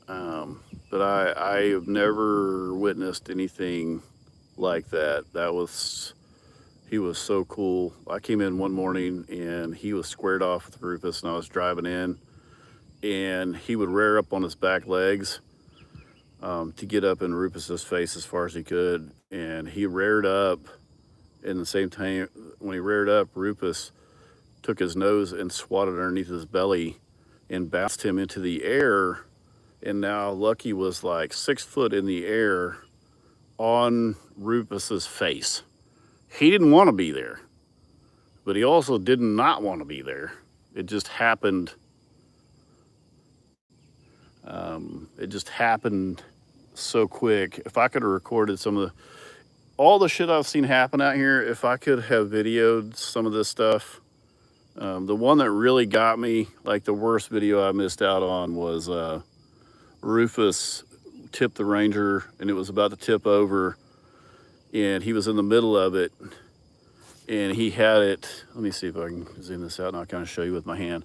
But I have never witnessed anything like that. He was so cool. I came in one morning and he was squared off with Rufus, and I was driving in, and he would rear up on his back legs to get up in Rufus's face as far as he could, and he reared up. In the same time, when he reared up, Rufus took his nose and swatted underneath his belly and bounced him into the air. And now Lucky was like 6 foot in the air on Rufus's face. He didn't want to be there, but he also did not want to be there. It just happened. It just happened so quick. If I could have recorded all the shit I've seen happen out here, if I could have videoed some of this stuff, the one that really got me, like the worst video I missed out on, was Rufus tipped the Ranger, and it was about to tip over, and he was in the middle of it, and he had it. Let me see if I can zoom this out, and I'll kind of show you with my hand.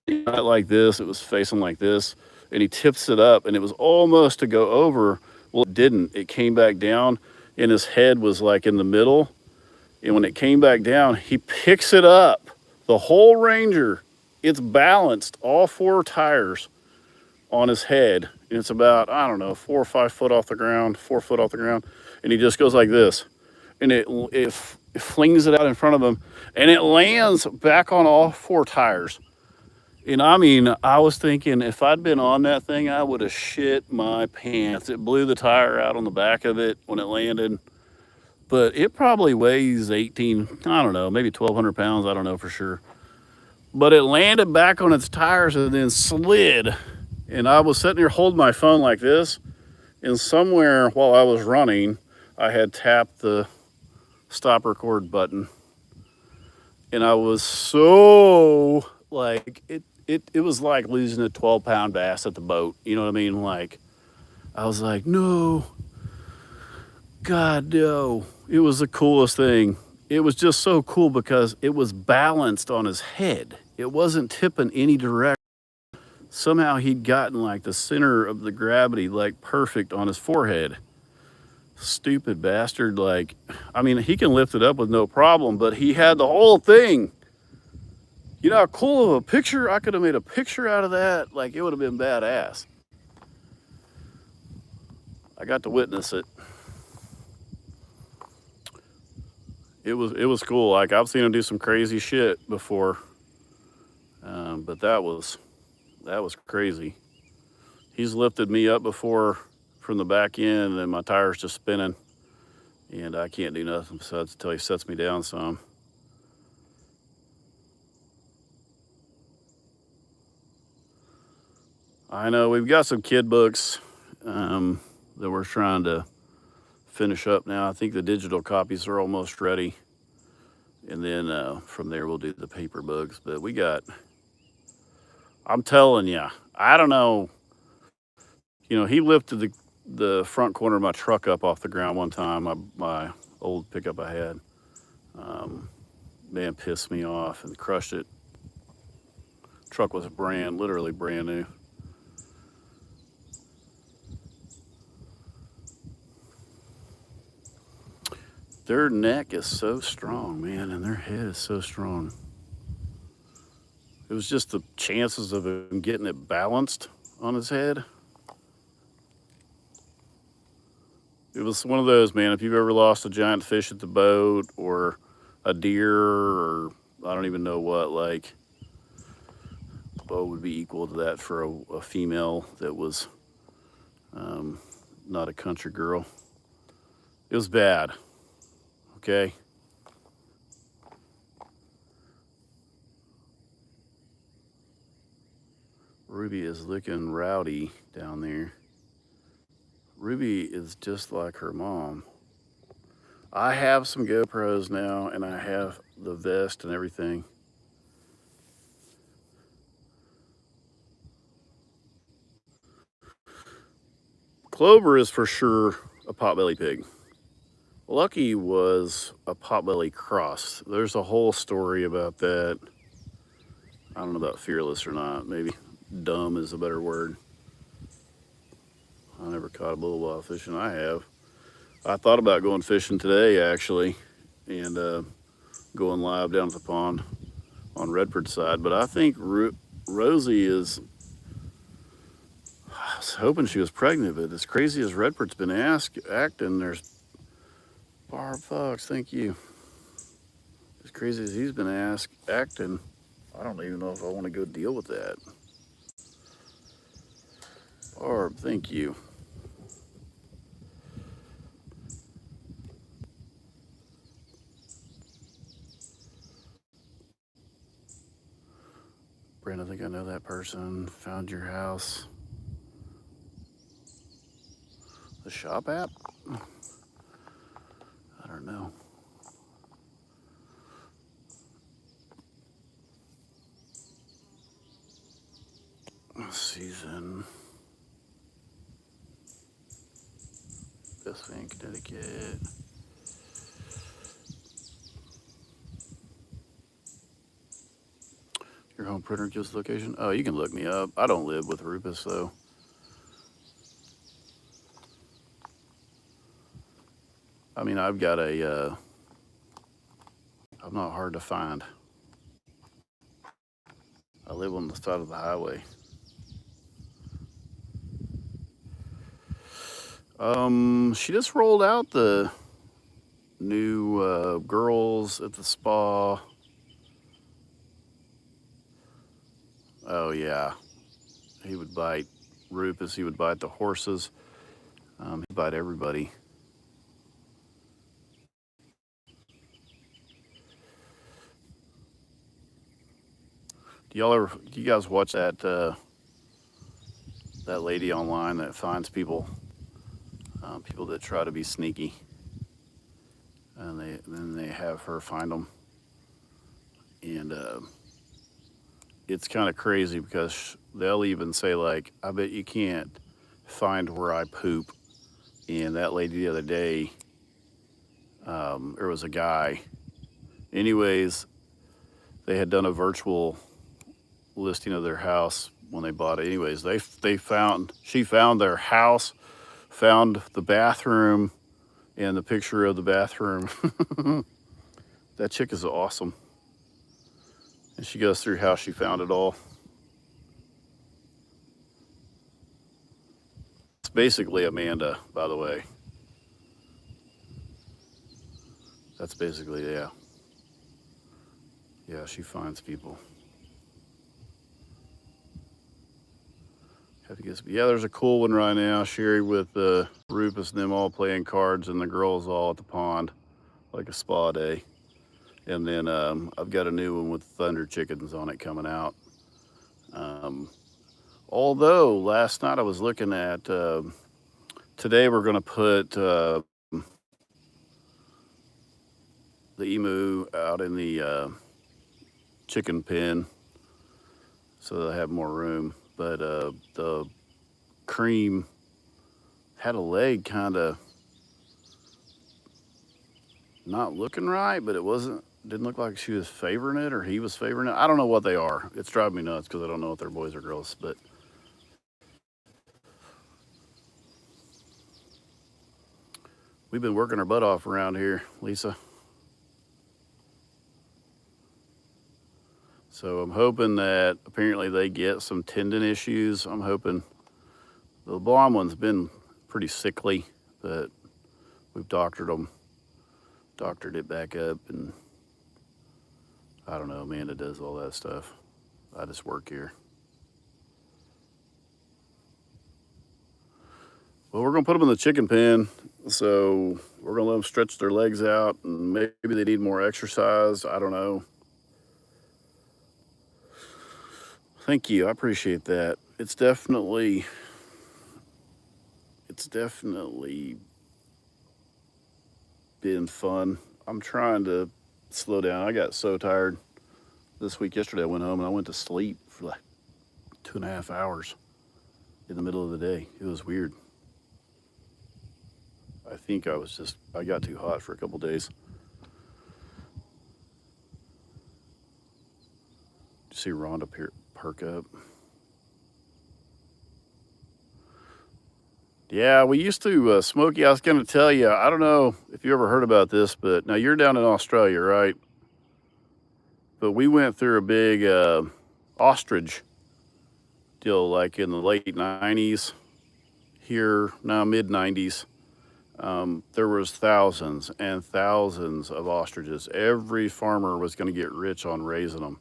Not like this, it was facing like this, and he tips it up, and it was almost to go over. Well, it didn't. It came back down, and his head was like in the middle, and when it came back down, he picks it up. The whole Ranger, it's balanced, all four tires on his head, and it's about, I don't know, 4 or 5 foot off the ground, 4 foot off the ground, and he just goes like this, and it flings it out in front of him, and it lands back on all four tires. And I mean, I was thinking if I'd been on that thing, I would have shit my pants. It blew the tire out on the back of it when it landed, but it probably weighs 18, I don't know, maybe 1,200 pounds, I don't know for sure. But it landed back on its tires and then slid. And I was sitting there holding my phone like this, and somewhere while I was running, I had tapped the stop record button. And I was so like, it was like losing a 12-pound bass at the boat. You know what I mean? Like, I was like, no, God, no. It was the coolest thing. It was just so cool because it was balanced on his head. It wasn't tipping any direction. Somehow he'd gotten like the center of the gravity like perfect on his forehead. Stupid bastard. Like, I mean, he can lift it up with no problem, but he had the whole thing. You know how cool of a picture? I could have made a picture out of that. Like, it would have been badass. I got to witness it. It was cool. Like, I've seen him do some crazy shit before, but that was crazy. He's lifted me up before from the back end, and my tire's just spinning, and I can't do nothing besides until he sets me down some. I know we've got some kid books that we're trying to finish up now. I think the digital copies are almost ready, and then from there we'll do the paper books. But I'm telling you, I don't know. You know, he lifted the front corner of my truck up off the ground one time, my old pickup I had. Man, pissed me off and crushed it. Truck was literally brand new. Their neck is so strong, man, and their head is so strong. It was just the chances of him getting it balanced on his head. It was one of those, man, if you've ever lost a giant fish at the boat or a deer or I don't even know what, like, Bo would be equal to that for a female that was not a country girl. It was bad, okay? Ruby is looking rowdy down there. Ruby is just like her mom. I have some GoPros now, and I have the vest and everything. Clover is for sure a potbelly pig. Lucky was a potbelly cross. There's a whole story about that. I don't know about fearless or not. Maybe dumb is a better word. I never caught a bullwild fishing. I have. I thought about going fishing today actually, and going live down at the pond on Redford side. But I think Rosie is. I was hoping she was pregnant, but as crazy as Redford's been acting, there's Barb Fox. Thank you. As crazy as he's been acting, I don't even know if I want to go deal with that. Barb, thank you. Brandon, I think I know that person. Found your house. The shop app? I don't know. Season. Best Van, Connecticut. Your home printer gives the location? Oh, you can look me up. I don't live with Rupus, though. I mean, I've got a, I'm not hard to find. I live on the side of the highway. She just rolled out the new girls at the spa. Oh, yeah. He would bite Rupus. He would bite the horses. He'd bite everybody. Do you guys watch that that lady online that finds people, people that try to be sneaky, and then they have her find them, and it's kind of crazy because they'll even say like, "I bet you can't find where I poop." And that lady the other day, there was a guy. Anyways, they had done a virtual listing of their house when they bought it. Anyways, she found their house, found the bathroom, and the picture of the bathroom. That chick is awesome, and she goes through how she found it all. It's basically Amanda, by the way. That's basically, yeah. Yeah, she finds people. Have to guess. Yeah, there's a cool one right now, Sherry, with Rufus and them all playing cards and the girls all at the pond, like a spa day. And then I've got a new one with Thunder Chickens on it coming out. Although last night I was looking at, today we're going to put the emu out in the chicken pen so they have more room. But the cream had a leg kind of not looking right, but didn't look like she was favoring it or he was favoring it. I don't know what they are. It's driving me nuts because I don't know if they're boys or girls. But we've been working our butt off around here, Lisa. So I'm hoping that apparently they get some tendon issues. I'm hoping the blonde one's been pretty sickly, but we've doctored it back up, and I don't know. Amanda does all that stuff. I just work here. Well, we're gonna put them in the chicken pen, so we're gonna let them stretch their legs out, and maybe they need more exercise. I don't know. Thank you. I appreciate that. It's definitely been fun. I'm trying to slow down. I got so tired this week. Yesterday I went home and I went to sleep for like 2.5 hours in the middle of the day. It was weird. I think I got too hot for a couple days. Did you see Rhonda perk up? Yeah, we used to, Smokey, I was going to tell you, I don't know if you ever heard about this, but now you're down in Australia, right? But we went through a big ostrich deal like in the late 90s here, now mid 90s. There was thousands and thousands of ostriches. Every farmer was going to get rich on raising them.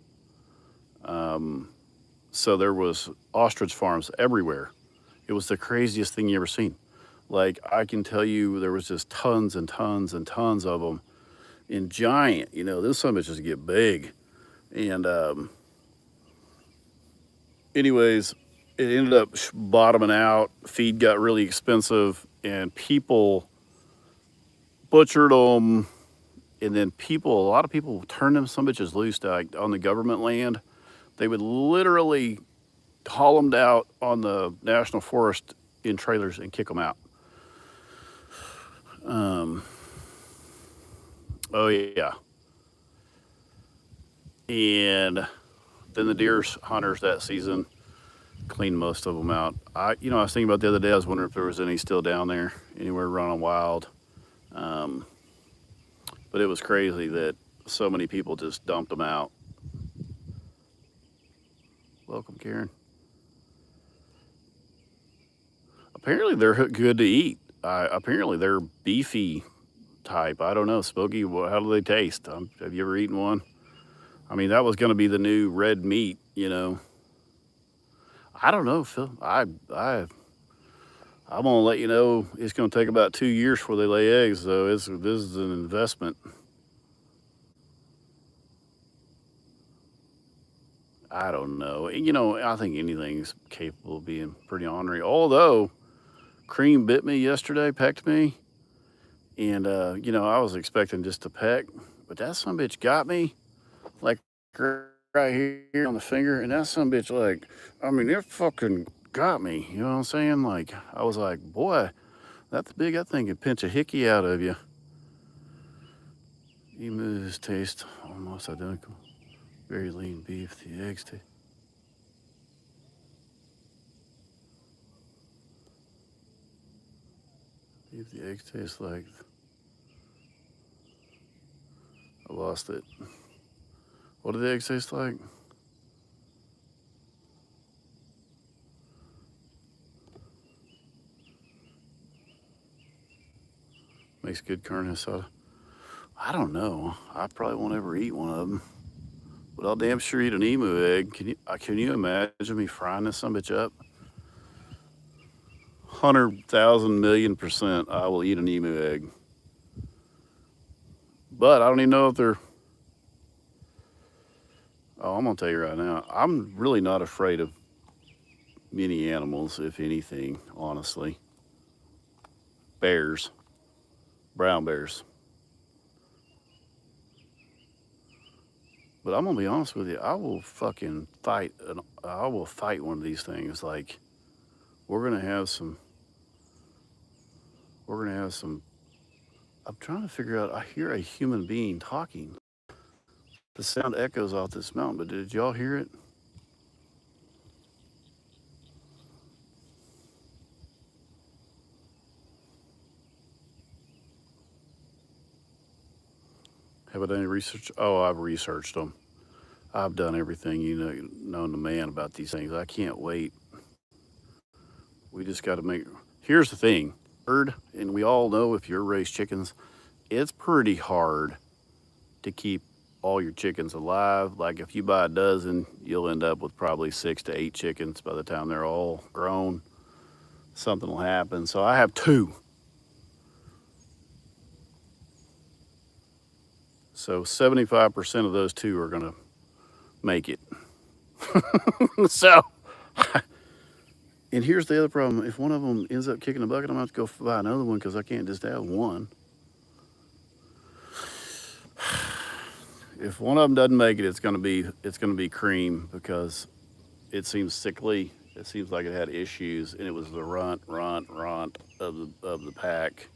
So there was ostrich farms everywhere. It was the craziest thing you ever seen. Like I can tell you, there was just tons and tons and tons of them in giant. You know, those some bitches get big. And anyways, it ended up bottoming out. Feed got really expensive, and people butchered them. And then a lot of people turned them some bitches loose like, on the government land. They would literally haul them out on the national forest in trailers and kick them out. Oh yeah, and then the deer hunters that season cleaned most of them out. I was thinking about the other day. I was wondering if there was any still down there, anywhere running wild. But it was crazy that so many people just dumped them out. Welcome, Karen. Apparently, they're good to eat. Apparently, they're beefy type. I don't know, Smokey. How do they taste? Have you ever eaten one? I mean, that was going to be the new red meat. I don't know, Phil. I'm gonna let you know. It's gonna take about 2 years before they lay eggs, though. This is an investment. I don't know. I think anything's capable of being pretty ornery. Although Cream bit me yesterday, pecked me, and I was expecting just to peck, but that son bitch got me, like right here on the finger, and that son bitch, like, I mean, it fucking got me. You know what I'm saying? Like, I was like, boy, that's big. That thing could pinch a hickey out of you. Emus taste almost identical. Very lean beef. The eggs taste. If the eggs taste like. I lost it. What do the eggs taste like? Makes good carne asada. I don't know. I probably won't ever eat one of them. But I'll damn sure eat an emu egg. Can you imagine me frying this son bitch up? 100,000,000,000% I will eat an emu egg. But I don't even know if they're. Oh, I'm gonna tell you right now. I'm really not afraid of many animals, if anything. Honestly, bears, brown bears. But I'm gonna be honest with you. I will fucking fight. I will fight one of these things. Like we're gonna have some. We're gonna have some. I'm trying to figure out. I hear a human being talking. The sound echoes off this mountain, but did y'all hear it? Have I done any research? Oh, I've researched them. I've done everything known to man about these things. I can't wait. We just got to make. Here's the thing, and we all know if you're raised chickens, it's pretty hard to keep all your chickens alive. Like if you buy a dozen, you'll end up with probably 6 to 8 chickens by the time they're all grown. Something will happen. So I have 2. So 75% of those 2 are gonna make it. So, and here's the other problem: if one of them ends up kicking the bucket, I'm gonna have to go buy another one because I can't just have one. If one of them doesn't make it, it's gonna be Cream because it seems sickly. It seems like it had issues, and it was the runt of the pack.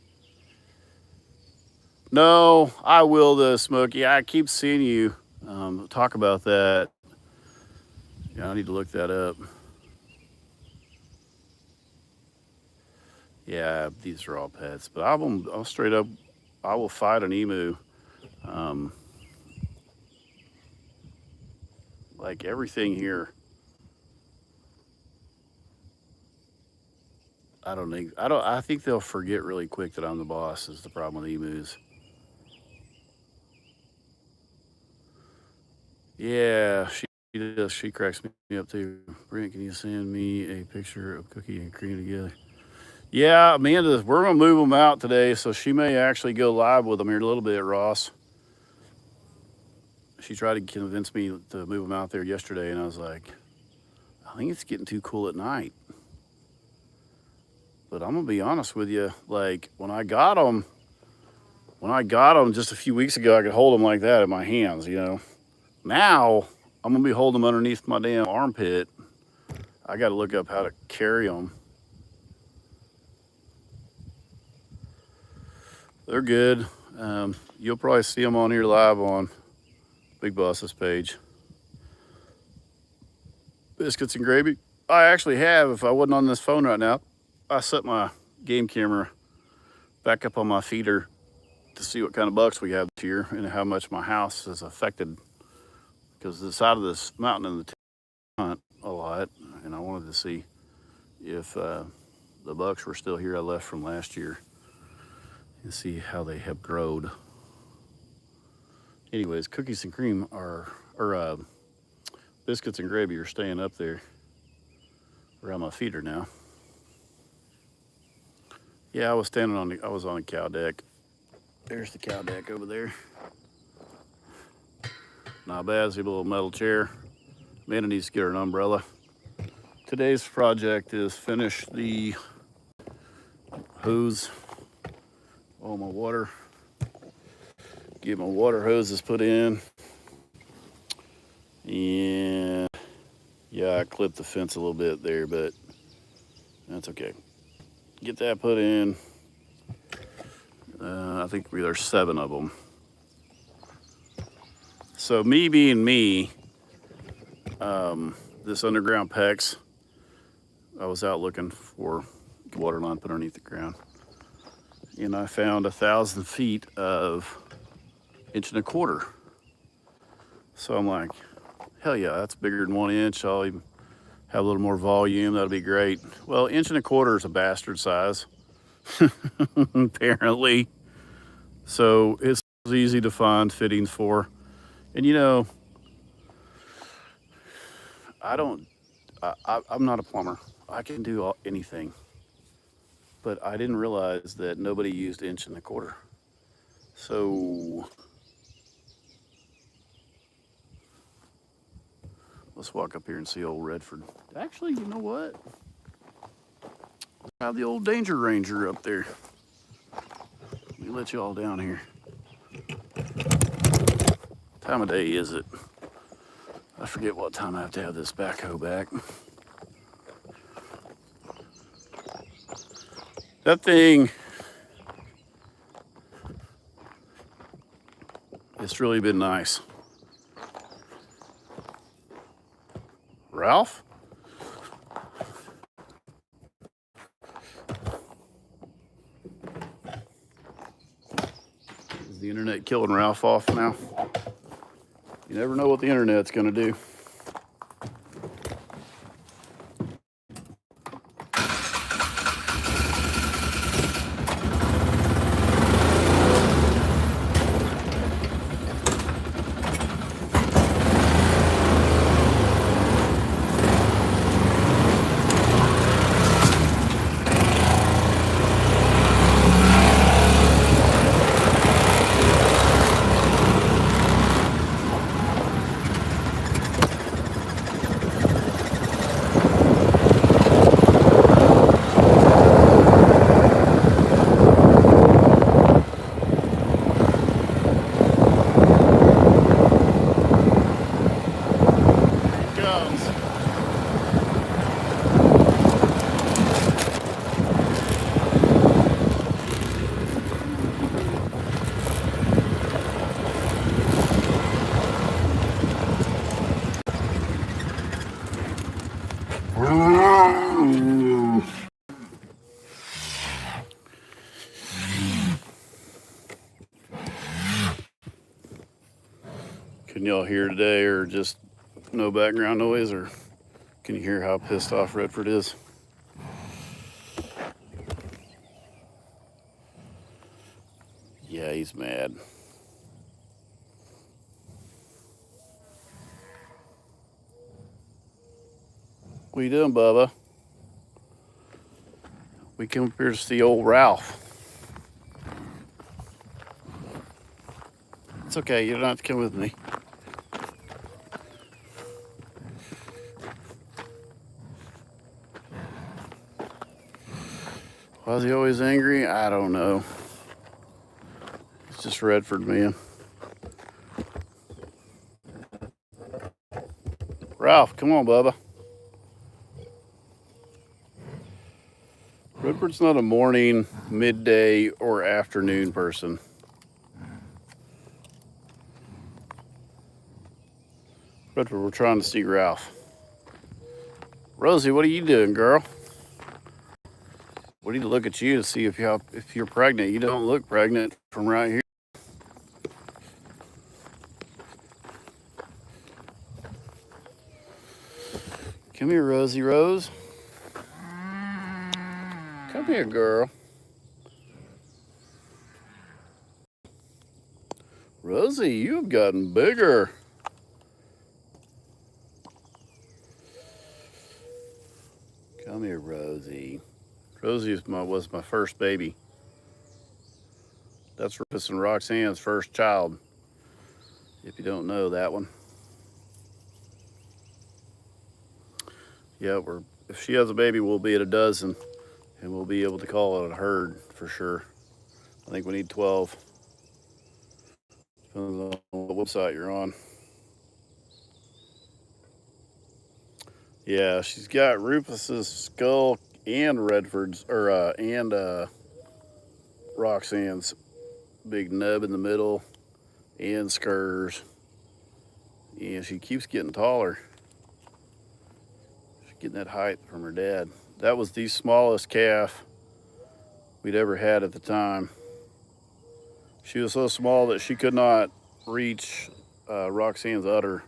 No, I will though, Smokey. I keep seeing you talk about that. Yeah, I need to look that up. Yeah, these are all pets, but I'll straight up, I will fight an emu. Um, like everything here, I don't think I don't. I think they'll forget really quick that I'm the boss. Is the problem with emus? Yeah, she does. She cracks me up too. Brent, can you send me a picture of Cookie and Cream together? Yeah, Amanda, we're gonna move them out today, so she may actually go live with them here in a little bit. Ross, she tried to convince me to move them out there yesterday, and I was like, I think it's getting too cool at night. But I'm gonna be honest with you, like when I got them just a few weeks ago, I could hold them like that in my hands, you know. Now I'm gonna be holding them underneath my damn armpit. I got to look up how to carry them. They're good. You'll probably see them on here live on Big Boss's page. Biscuits and gravy. I actually have. If I wasn't on this phone right now, I set my game camera back up on my feeder to see what kind of bucks we have this year and how much my house is affected, because the side of this mountain and the hunt a lot, and I wanted to see if the bucks were still here I left from last year and see how they have growed. Anyways, cookies and cream or biscuits and gravy are staying up there around my feeder now. Yeah, I was on a cow deck. There's the cow deck over there. Not bad. It's a little metal chair. Amanda needs to get her an umbrella. Today's project is finish the hose. All my water. Get my water hoses put in. And yeah, I clipped the fence a little bit there, but that's okay. Get that put in. I think there's 7 of them. So me being me, this underground PEX, I was out looking for water line put underneath the ground, and I found 1,000 feet of 1.25 inch. So I'm like, hell yeah, that's bigger than 1 inch. I'll even have a little more volume. That'll be great. Well, 1.25 inch is a bastard size, apparently. So it's easy to find fittings for. And you know, I'm not a plumber. I can do anything. But I didn't realize that nobody used 1.25 inch. So let's walk up here and see old Redford. Actually, you know what? I have the old Danger Ranger up there. Let me let you all down here. Time of day is it? I forget what time I have to have this backhoe back. That thing, it's really been nice. Ralph? Is the internet killing Ralph off now? You never know what the internet's gonna do. Can y'all hear today, or just no background noise, or can you hear how pissed off Redford is? Yeah, he's mad. What you doing, Bubba? We came up here to see old Ralph. It's okay, you don't have to come with me. Why is he always angry? I don't know. It's just Redford, man. Ralph, come on, Bubba. Redford's not a morning, midday, or afternoon person. Redford, we're trying to see Ralph. Rosie, what are you doing, girl? We need to look at you to see if you're pregnant. You don't look pregnant from right here. Come here, Rosie Rose. Come here, girl. Rosie, you've gotten bigger. Come here, Rosie. Rosie was my first baby. That's Rufus and Roxanne's first child, if you don't know that one. Yeah, if she has a baby, we'll be at a dozen, and we'll be able to call it a herd for sure. I think we need 12. Depends on what website you're on. Yeah, she's got Rufus's skull and Redford's, and Roxanne's big nub in the middle, and Skir's. And she keeps getting taller. She's getting that height from her dad. That was the smallest calf we'd ever had at the time. She was so small that she could not reach Roxanne's udder,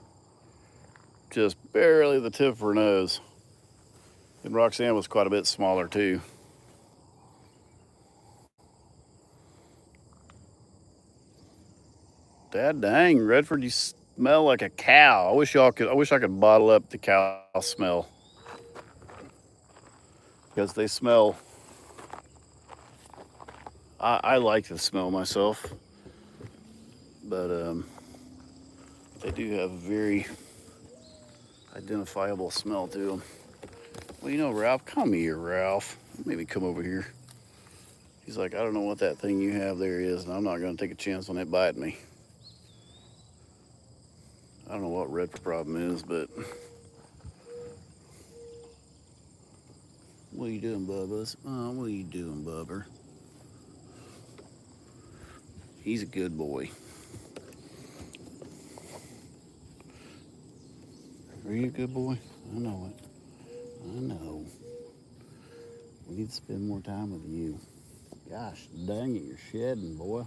just barely the tip of her nose. And Roxanne was quite a bit smaller too. Dad dang, Redford, you smell like a cow. I wish I could bottle up the cow smell, because they smell. I like the smell myself, but they do have a very identifiable smell to them. Well, you know, Ralph, come here, Ralph. Maybe come over here. He's like, I don't know what that thing you have there is, and I'm not going to take a chance on it biting me. I don't know what Redford's problem is, but what are you doing, Bubba's? Oh, what are you doing, Bubba? He's a good boy. Are you a good boy? I know it. I know. We need to spend more time with you. Gosh dang it, you're shedding, boy.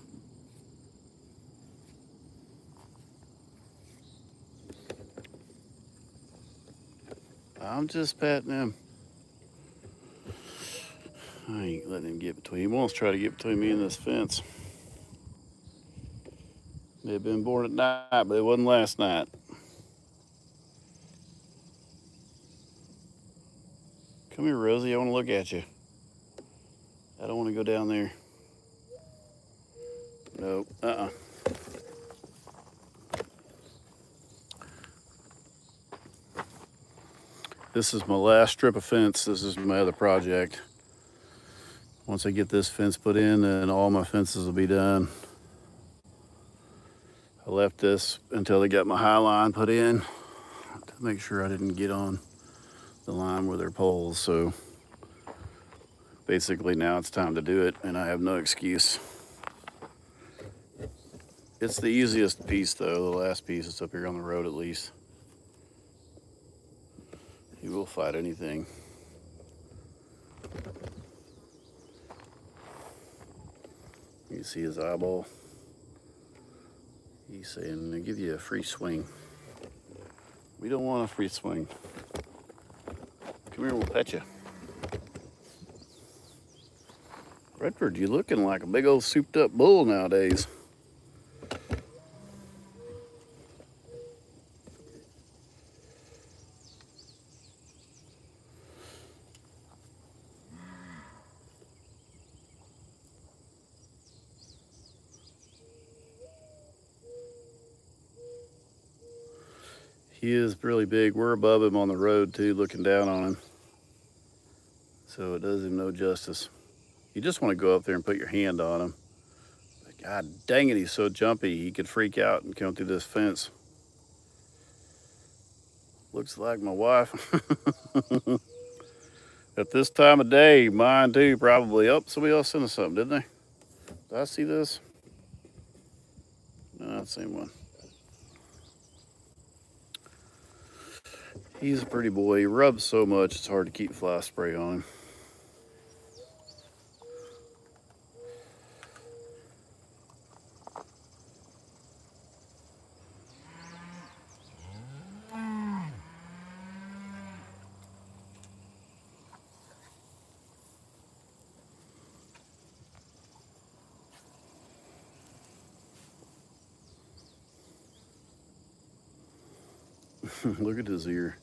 I'm just petting him. I ain't letting him get between. He wants to try to get between me and this fence. They've been born at night, but it wasn't last night. Come here, Rosie. I want to look at you. I don't want to go down there. Nope. This is my last strip of fence. This is my other project. Once I get this fence put in, then all my fences will be done. I left this until they got my high line put in to make sure I didn't get on the line with their poles. So basically now it's time to do it, and I have no excuse. It's the easiest piece though, the last piece is up here on the road at least. He will fight anything. You can see his eyeball. He's saying, "I'll give you a free swing." We don't want a free swing. Come here, we'll pet you. Redford, you looking like a big old souped up bull nowadays. He is really big. We're above him on the road too, looking down on him. So it does him no justice. You just want to go up there and put your hand on him. But God dang it, he's so jumpy. He could freak out and come through this fence. Looks like my wife. At this time of day, mine too, probably. Oh, somebody else sent us something, didn't they? Did I see this? No, not the same one. He's a pretty boy. He rubs so much, it's hard to keep fly spray on him. Look at his ear.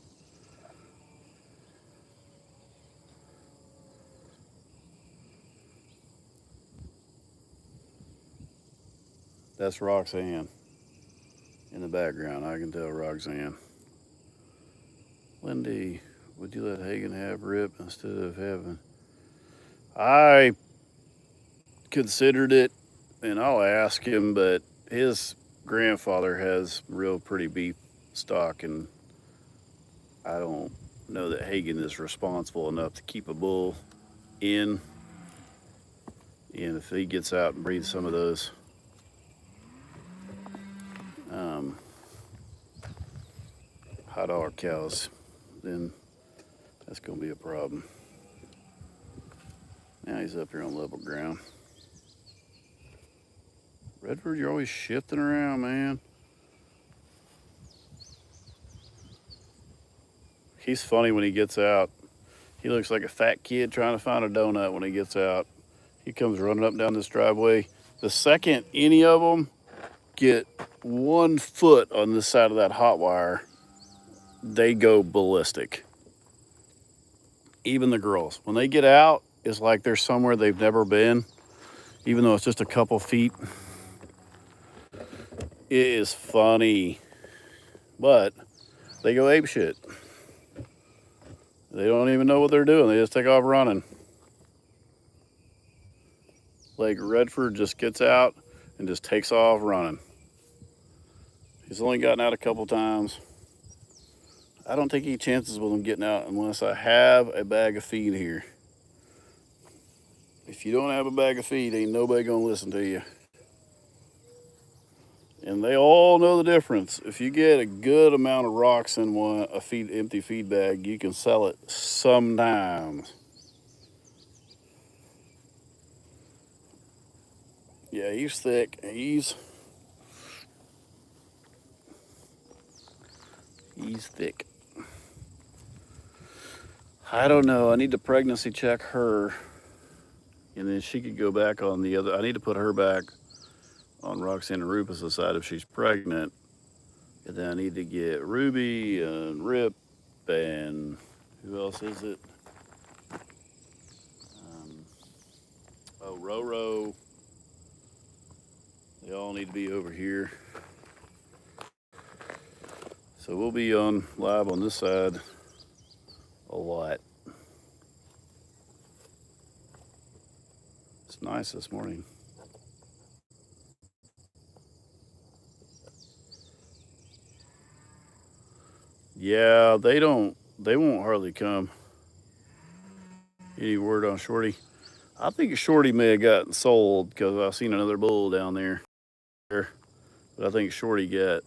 That's Roxanne in the background. I can tell Roxanne. Wendy, would you let Hagen have Rip instead of having? I considered it, and I'll ask him, but his grandfather has real pretty beef stock, and I don't know that Hagen is responsible enough to keep a bull in. And if he gets out and breeds some of those high dollar cows, then that's going to be a problem. Now he's up here on level ground. Redford, you're always shifting around, man. He's funny when he gets out. He looks like a fat kid trying to find a donut when he gets out. He comes running up and down this driveway. The second any of them get 1 foot on this side of that hot wire, they go ballistic. Even the girls. When they get out, it's like they're somewhere they've never been, even though it's just a couple feet. It is funny, but they go apeshit. They don't even know what they're doing. They just take off running. Like Redford just gets out and just takes off running. He's only gotten out a couple times. I don't take any chances with him getting out unless I have a bag of feed here. If you don't have a bag of feed, ain't nobody gonna listen to you. And they all know the difference. If you get a good amount of rocks in empty feed bag, you can sell it sometimes. Yeah, he's thick. He's thick. I don't know. I need to pregnancy check her, and then she could go back on the other. I need to put her back on Roxanne and Rufus' side if she's pregnant. And then I need to get Ruby and Rip and who else is it? Roro. They all need to be over here. So we'll be on live on this side a lot. It's nice this morning. Yeah, they won't hardly come. Any word on Shorty? I think Shorty may have gotten sold because I've seen another bull down there. But I think Shorty got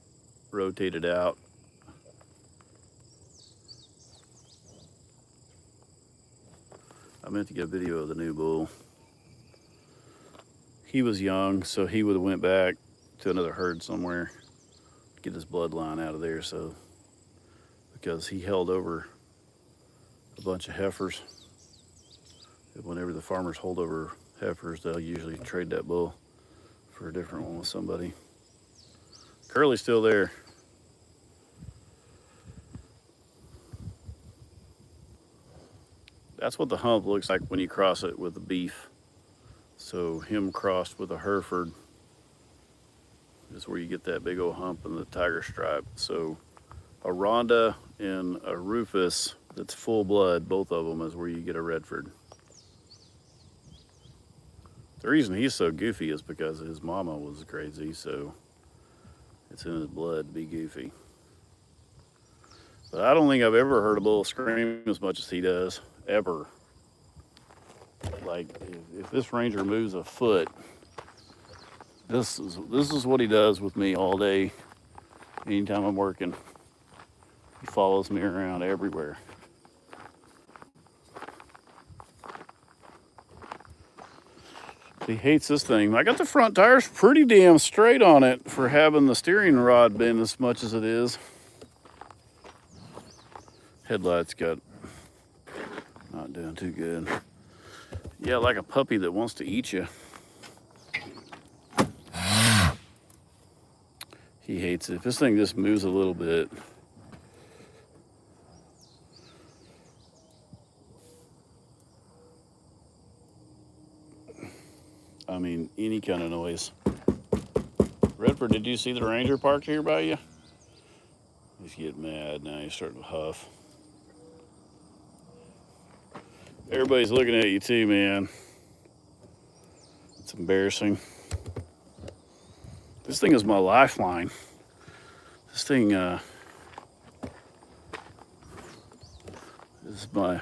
rotated out. I meant to get a video of the new bull. He was young, so he would have went back to another herd somewhere, get his bloodline out of there. So because he held over a bunch of heifers, whenever the farmers hold over heifers, they'll usually trade that bull for a different one with somebody. Curly's still there. That's what the hump looks like when you cross it with the beef. So him crossed with a Hereford is where you get that big old hump and the tiger stripe. So a Ronda and a Rufus that's full blood, both of them, is where you get a Redford. The reason he's so goofy is because his mama was crazy, so it's in his blood to be goofy. But I don't think I've ever heard a bull scream as much as he does, ever. Like, if this ranger moves a foot, this is what he does with me all day. Anytime I'm working, he follows me around everywhere. He hates this thing. I got the front tires pretty damn straight on it for having the steering rod bend as much as it is. Headlights got not doing too good. Yeah, like a puppy that wants to eat you. He hates it. If this thing just moves a little bit, I mean, any kind of noise. Redford, did you see the ranger parked here by you? He's getting mad now. He's starting to huff. Everybody's looking at you too, man. It's embarrassing. This thing is my lifeline. This thing is my,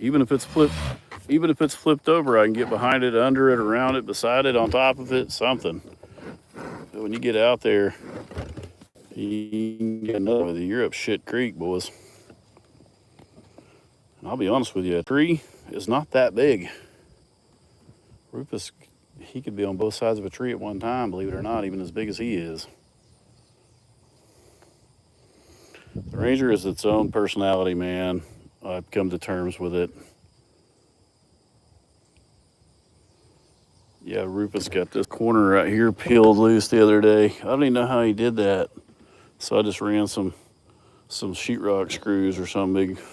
even if it's flipped over, I can get behind it, under it, around it, beside it, on top of it, something. But when you get out there, you can get another one. You're up shit creek, boys. And I'll be honest with you, a tree is not that big. Rufus, he could be on both sides of a tree at one time, believe it or not, even as big as he is. The ranger is its own personality, man. I've come to terms with it. Yeah, Rufus got this corner right here peeled loose the other day. I don't even know how he did that. So I just ran some sheetrock screws or something big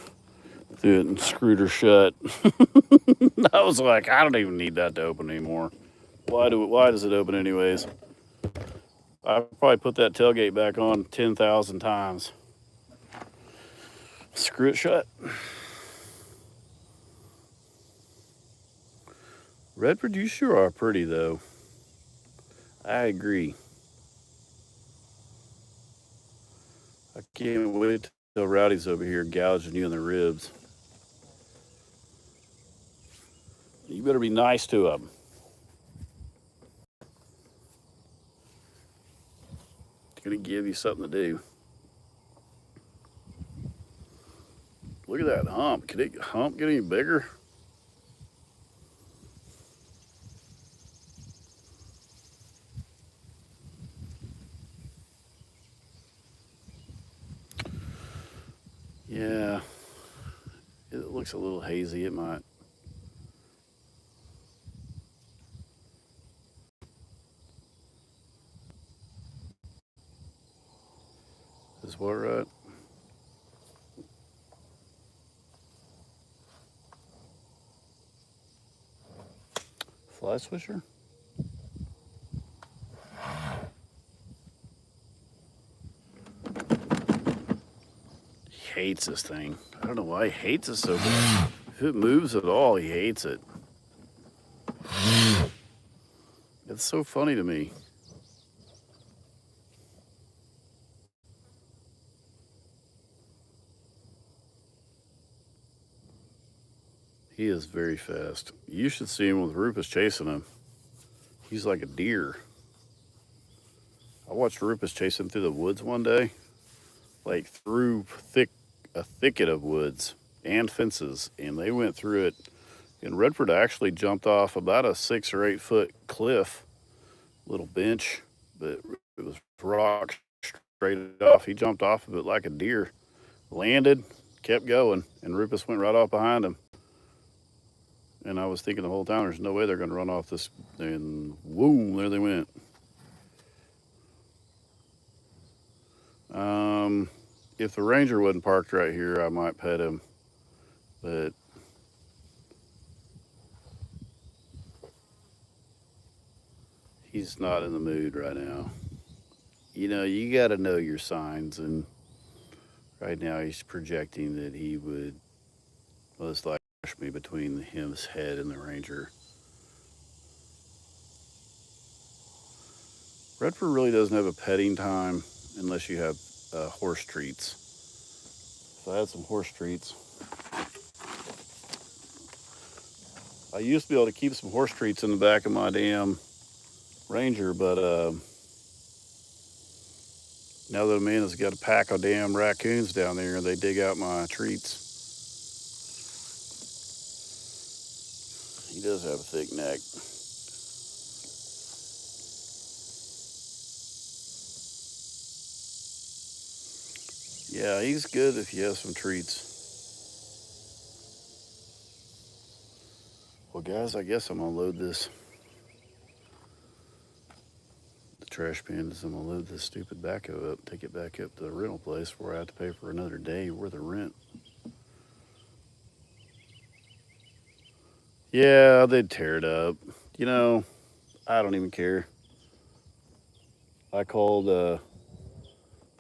through it and screwed her shut. I was like, I don't even need that to open anymore. Why does it open anyways? I probably put that tailgate back on 10,000 times. Screw it shut. Redford, you sure are pretty though. I agree. I can't wait till Rowdy's over here gouging you in the ribs. You better be nice to him. He's gonna give you something to do. Look at that hump. Can it hump get any bigger? Yeah, it looks a little hazy. It might. Is what right? Fly swisher? He hates this thing. I don't know why he hates it so bad. If it moves at all, he hates it. It's so funny to me. He is very fast. You should see him with Rufus chasing him. He's like a deer. I watched Rufus chase him through the woods one day, like through a thicket of woods and fences, and they went through it. And Redford actually jumped off about a 6 or 8 foot cliff little bench, but it was rock straight off. He jumped off of it like a deer, landed, kept going, and Rufus went right off behind him. And I was thinking the whole time, there's no way they're going to run off this. And boom, there they went. If the Ranger wasn't parked right here, I might pet him. But he's not in the mood right now. You know, you got to know your signs. And right now he's projecting that he would most likely crush me between his head and the Ranger. Redford really doesn't have a petting time unless you have horse treats. So I had some horse treats. I used to be able to keep some horse treats in the back of my damn Ranger, but now that Amanda's got a pack of damn raccoons down there and they dig out my treats. He does have a thick neck. Yeah, he's good if you have some treats. Well, guys, I guess I'm going to load this. The trash pan is I'm going to load this stupid backhoe up, take it back up to the rental place where I have to pay for another day worth of rent. Yeah, they'd tear it up. You know, I don't even care. I called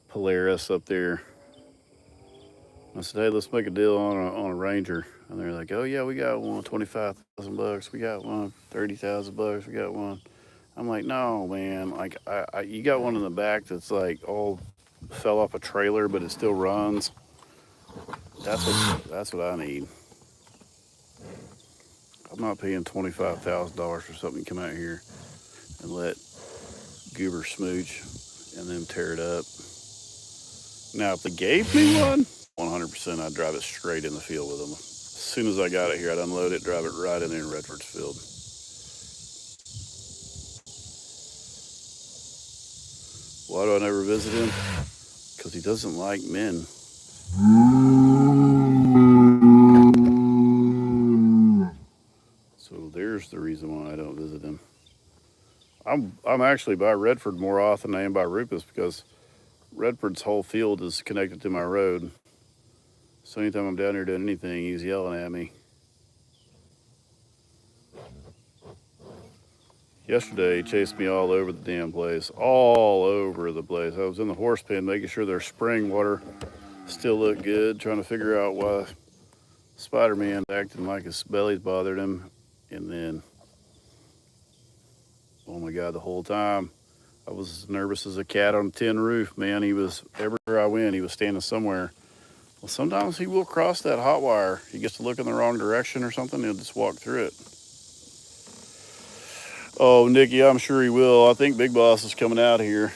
Polaris up there. I said, hey, let's make a deal on a Ranger. And they're like, oh, yeah, we got one, $25,000. We got one, $30,000. We got one. I'm like, no, man. Like, you got one in the back that's like all fell off a trailer, but it still runs. That's what I need. I'm not paying $25,000 for something to come out here and let Goober smooch and then tear it up. Now, if they gave me one, 100% I'd drive it straight in the field with them. As soon as I got it here, I'd unload it, drive it right in there in Redford's field. Why do I never visit him? Because he doesn't like men. So there's the reason why I don't visit him. I'm actually by Redford more often than I am by Rufus because Redford's whole field is connected to my road. So anytime I'm down here doing anything, he's yelling at me. Yesterday, he chased me all over the damn place. All over the place. I was in the horse pen making sure their spring water still looked good, trying to figure out why Spider-Man acting like his belly's bothered him. And then, oh my God, the whole time, I was as nervous as a cat on a tin roof, man. He was, everywhere I went, he was standing somewhere. Well, sometimes he will cross that hot wire. He gets to look in the wrong direction or something, he'll just walk through it. Oh, Nikki, I'm sure he will. I think Big Boss is coming out here.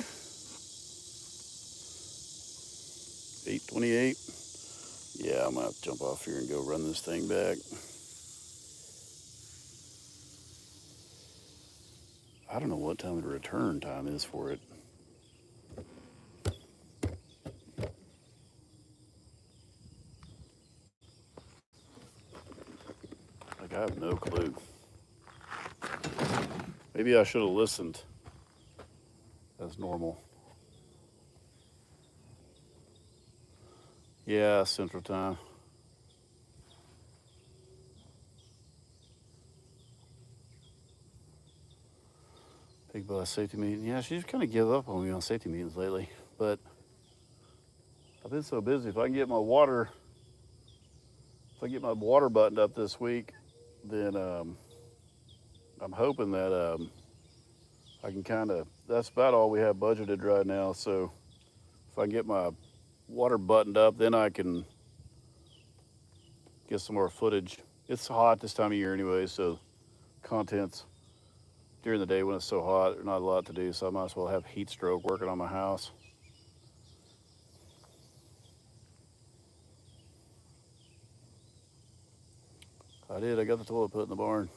8:28. Yeah, I'm gonna have to jump off here and go run this thing back. I don't know what time the return time is for it. Like, I have no clue. Maybe I should have listened as normal. Yeah, Central Time. Big Boss safety meeting. Yeah, she's kind of give up on me on safety meetings lately. But I've been so busy. If I can get my water buttoned up this week, then I'm hoping that I can kind of. That's about all we have budgeted right now. So if I can get my water buttoned up, then I can get some more footage. It's hot this time of year anyway, so contents during the day when it's so hot, there's not a lot to do. So I might as well have heat stroke working on my house. I did. I got the toilet put in the barn.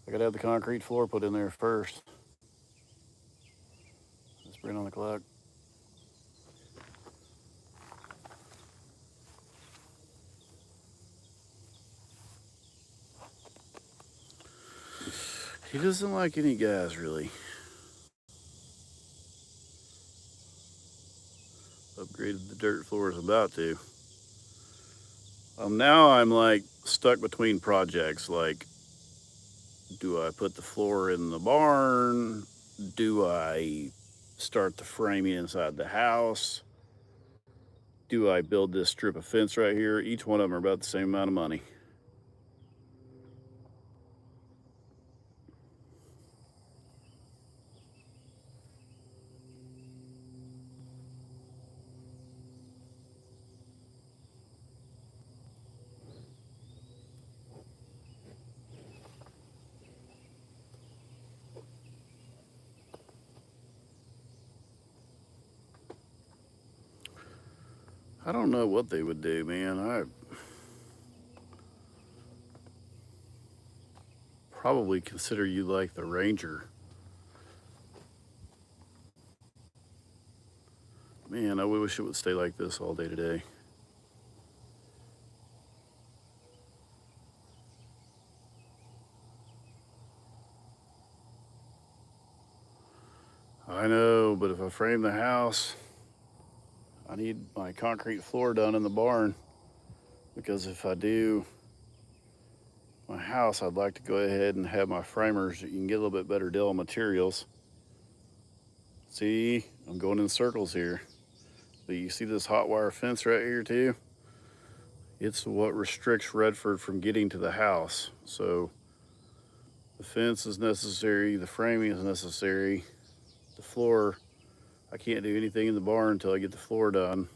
I got to have the concrete floor put in there first. Right on the clock. He doesn't like any guys, really. Upgraded the dirt floors about to. Now I'm like stuck between projects. Like, do I put the floor in the barn? Do I start the framing inside the house? Do I build this strip of fence right here? Each one of them are about the same amount of money. I don't know what they would do, man. I probably consider you like the Ranger. Man, I wish it would stay like this all day today. I know, but if I frame the house, I need my concrete floor done in the barn. Because if I do my house, I'd like to go ahead and have my framers. You can get a little bit better deal on materials. See, I'm going in circles here. But you see this hot wire fence right here too? It's what restricts Redford from getting to the house. So the fence is necessary, the framing is necessary, the floor, I can't do anything in the barn until I get the floor done.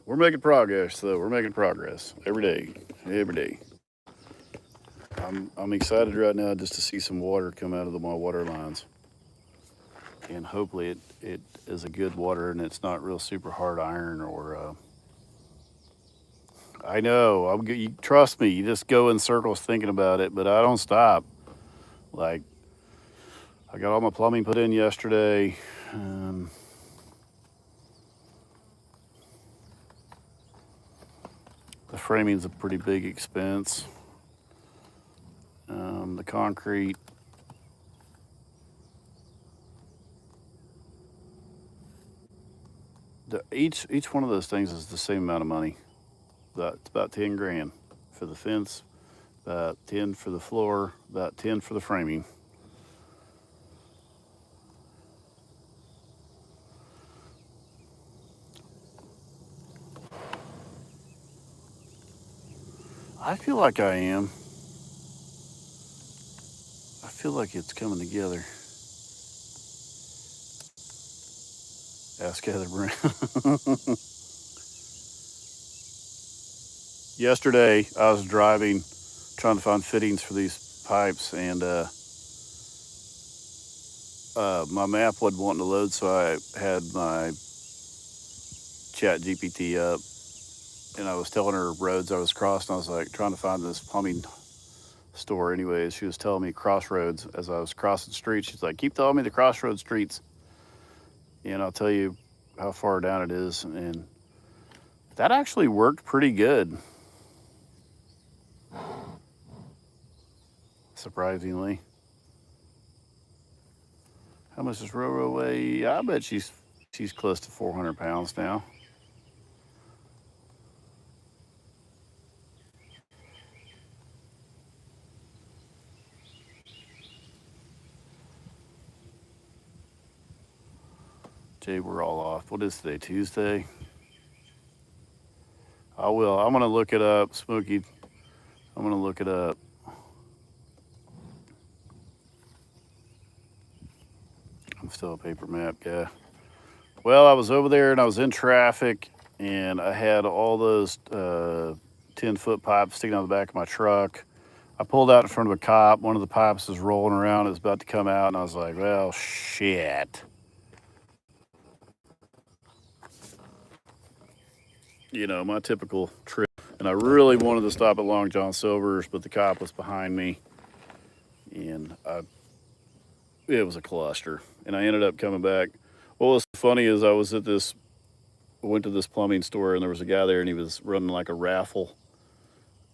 We're making progress though, we're making progress every day, every day. I'm excited right now just to see some water come out of my water lines. And hopefully it is a good water and it's not real super hard iron or I know, you trust me, you just go in circles thinking about it, but I don't stop. Like, I got all my plumbing put in yesterday. The framing's a pretty big expense. The concrete, each one of those things is the same amount of money. It's about 10 grand for the fence, about 10 for the floor, about 10 for the framing. I feel like I am. I feel like it's coming together. Ask Heather Brown. Yesterday, I was driving, trying to find fittings for these pipes, and my map wasn't wanting to load, so I had my Chat GPT up, and I was telling her roads I was crossing. I was like trying to find this plumbing store. Anyways, she was telling me crossroads as I was crossing streets. She's like, keep telling me the crossroad streets, and I'll tell you how far down it is. And that actually worked pretty good, surprisingly. How much does Roro weigh? I bet she's close to 400 pounds now. Jay, we're all off. What is today? Tuesday? I will. I'm going to look it up, Smokey. I'm going to look it up. I'm still a paper map guy. Well, I was over there and I was in traffic and I had all those 10-foot pipes sticking out the back of my truck. I pulled out in front of a cop. One of the pipes was rolling around. It was about to come out, and I was like, well, shit. You know, my typical trip. And I really wanted to stop at Long John Silver's, but the cop was behind me. And it was a cluster. And I ended up coming back. What was funny is I went to this plumbing store and there was a guy there and he was running like a raffle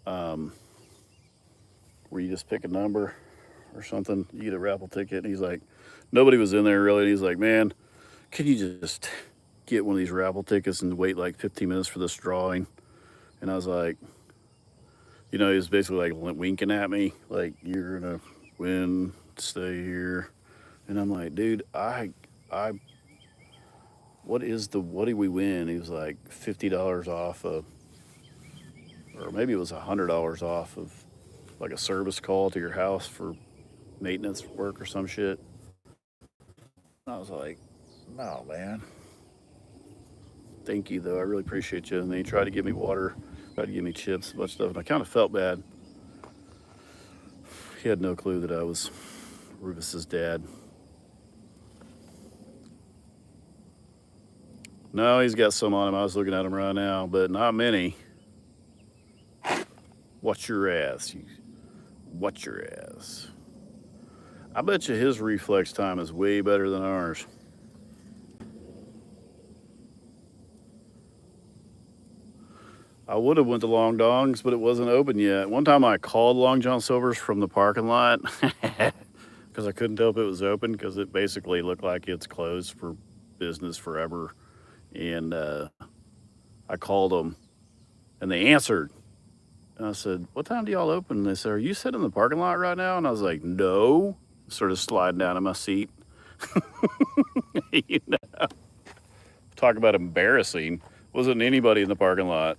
um, where you just pick a number or something. You get a raffle ticket. And he's like, nobody was in there really. And he's like, man, can you just get one of these raffle tickets and wait like 15 minutes for this drawing? And I was like, he was basically like winking at me, like, you're going to win, stay here. And I'm like, dude, I, what did we win? He was like $50 off of, or maybe it was $100 off of like a service call to your house for maintenance work or some shit. And I was like, no, man. Thank you, though. I really appreciate you. And then he tried to give me water, tried to give me chips, a bunch of stuff. And I kind of felt bad. He had no clue that I was Rufus's dad. No, he's got some on him. I was looking at him right now, but not many. Watch your ass. Watch your ass. I bet you his reflex time is way better than ours. I would have went to Long Dong's, but it wasn't open yet. One time I called Long John Silver's from the parking lot because I couldn't tell if it was open because it basically looked like it's closed for business forever. And I called them and they answered. And I said, what time do y'all open? And they said, are you sitting in the parking lot right now? And I was like, no. Sort of sliding down in my seat. you know, talk about embarrassing. Wasn't anybody in the parking lot.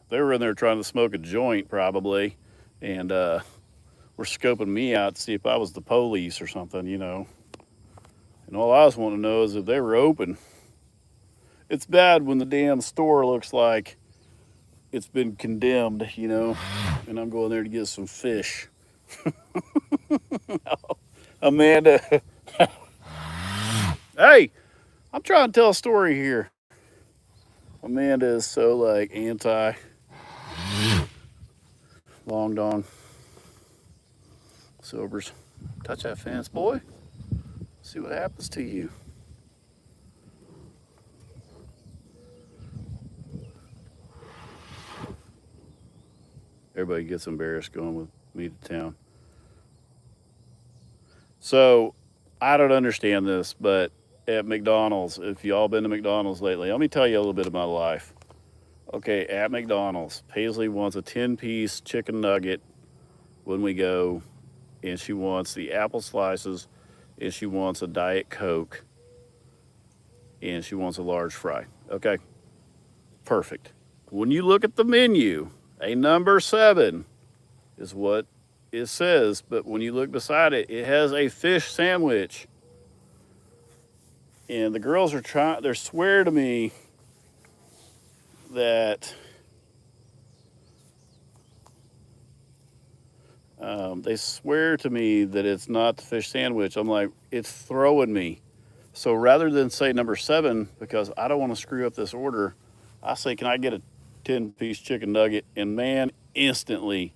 They were in there trying to smoke a joint probably. And were scoping me out to see if I was the police or something, And all I was wanting to know is if they were open. It's bad when the damn store looks like it's been condemned, and I'm going there to get some fish. Amanda. Hey, I'm trying to tell a story here. Amanda is so like anti Long Dong Silvers. Touch that fence, boy. See what happens to you. Everybody gets embarrassed going with me to town. So I don't understand this, but at McDonald's, if y'all been to McDonald's lately, let me tell you a little bit of my life. Okay, at McDonald's, Paisley wants a 10-piece chicken nugget when we go, and she wants the apple slices, and she wants a Diet Coke, and she wants a large fry. Okay, perfect. When you look at the menu, a number 7 is what it says, but when you look beside it, it has a fish sandwich. And the girls they swear to me that it's not the fish sandwich. I'm like, it's throwing me. So rather than say number 7, because I don't want to screw up this order, I say, can I get a 10-piece chicken nugget? And man, instantly,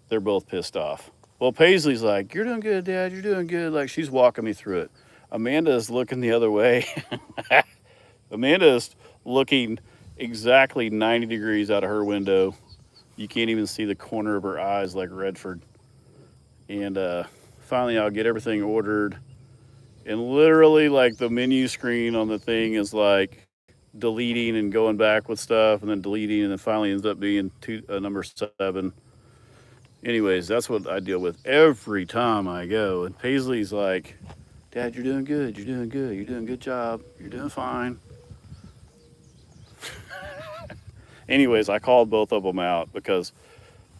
they're both pissed off. Well, Paisley's like, you're doing good, Dad. You're doing good. Like, she's walking me through it. Amanda is looking the other way. Amanda is looking exactly 90 degrees out of her window. You can't even see the corner of her eyes like Redford. And finally, I'll get everything ordered. And literally, like, the menu screen on the thing is like deleting and going back with stuff and then deleting, and then finally ends up being number 7. Anyways, that's what I deal with every time I go. And Paisley's like, Dad, you're doing good. You're doing good. You're doing a good job. You're doing fine. Anyways, I called both of them out because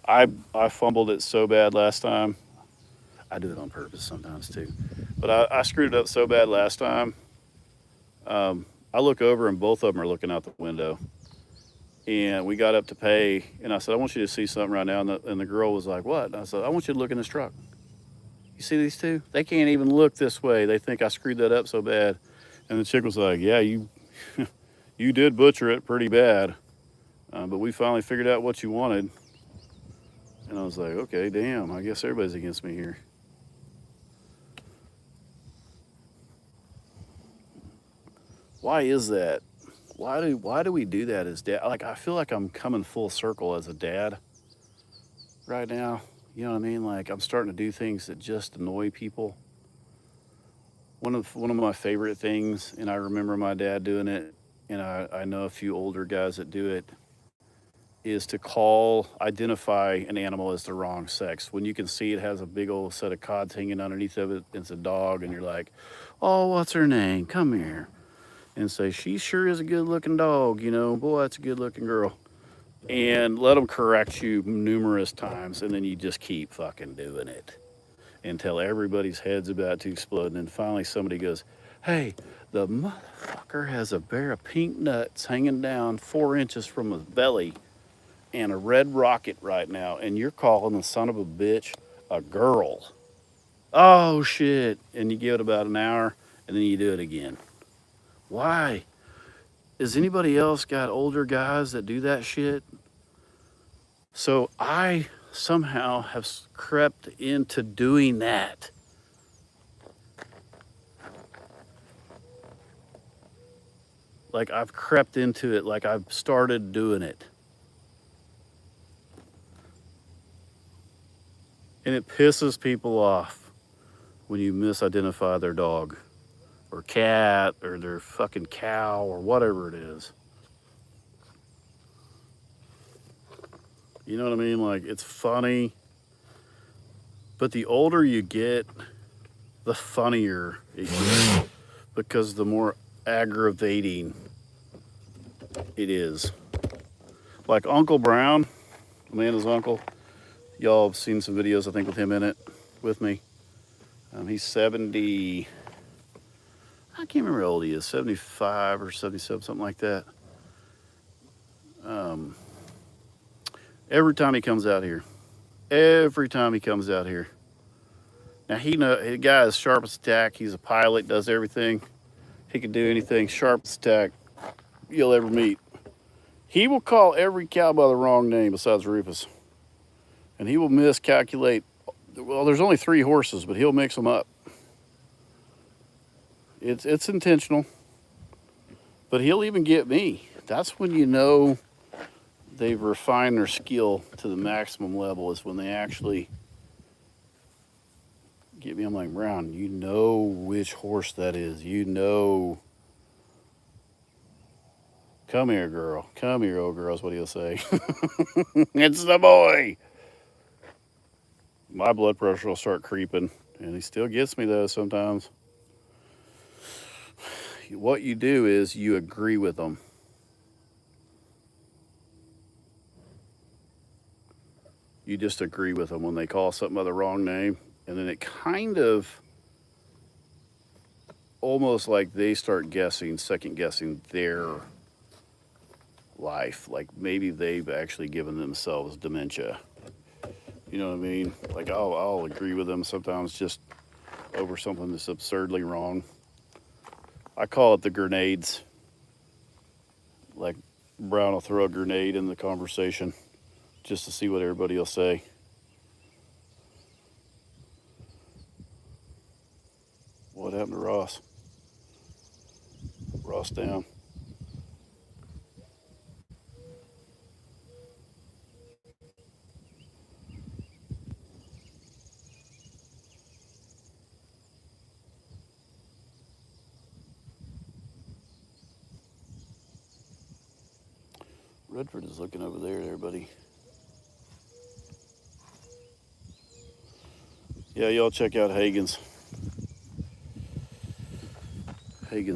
I fumbled it so bad last time. I do it on purpose sometimes too. But I screwed it up so bad last time. I look over and both of them are looking out the window. And we got up to pay, and I said, I want you to see something right now. And the girl was like, what? And I said, I want you to look in this truck. You see these two? They can't even look this way. They think I screwed that up so bad. And the chick was like, yeah, you you did butcher it pretty bad. But we finally figured out what you wanted. And I was like, okay, damn, I guess everybody's against me here. Why is that? Why do we do that as dad? Like I feel like I'm coming full circle as a dad right now. You know what I mean? Like I'm starting to do things that just annoy people. One of my favorite things, and I remember my dad doing it, and I know a few older guys that do it, is to identify an animal as the wrong sex. When you can see it has a big old set of cods hanging underneath of it, it's a dog, and you're like, oh, what's her name? Come here. And say, she sure is a good looking dog, you know, boy, that's a good looking girl. And let them correct you numerous times, and then you just keep fucking doing it until everybody's head's about to explode. And then finally somebody goes, hey, the motherfucker has a pair of pink nuts hanging down 4 inches from his belly and a red rocket right now, and you're calling the son of a bitch a girl. Oh shit. And you give it about an hour, and then you do it again. Why? Has anybody else got older guys that do that shit? So I somehow have crept into doing that. Like I've crept into it, like I've started doing it. And it pisses people off when you misidentify their dog or cat or their fucking cow or whatever it is. You know what I mean? Like it's funny, but the older you get, the funnier it gets because the more aggravating it is. Like Uncle Brown, Amanda's uncle. Y'all have seen some videos, I think, with him in it with me. He's 70. I can't remember how old he is, 75 or 77, something like that. Um, every time he comes out here. Now the guy is sharp as attack. He's a pilot, does everything. He can do anything. Sharp as attack you'll ever meet. He will call every cow by the wrong name besides Rufus, and he will miscalculate. Well, there's only 3 horses, but he'll mix them up. It's intentional, but he'll even get me. That's when you know they've refined their skill to the maximum level, is when they actually get me. I'm like, Brown, you know which horse that is. You know. Come here, girl. Come here, old girl, is what he'll say. It's the boy. My blood pressure will start creeping, and he still gets me, though, sometimes. What you do is you agree with them. You just agree with them when they call something by the wrong name, and then it kind of almost like they start second guessing their life. Like maybe they've actually given themselves dementia. You know what I mean? Like I'll agree with them sometimes just over something that's absurdly wrong. I call it the grenades. Like Brown will throw a grenade in the conversation just to see what everybody will say. What happened to Ross? Ross down. Redford is looking over there, buddy. Yeah, y'all check out Hagen's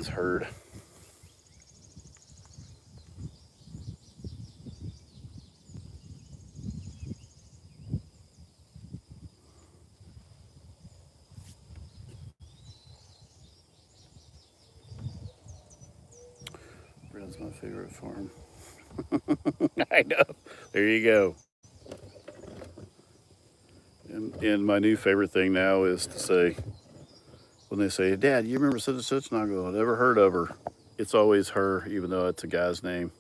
herd. Brad's my favorite farm. I know. There you go. And my new favorite thing now is to say, when they say, Dad, you remember such and such? And I go, I never heard of her. It's always her, even though it's a guy's name.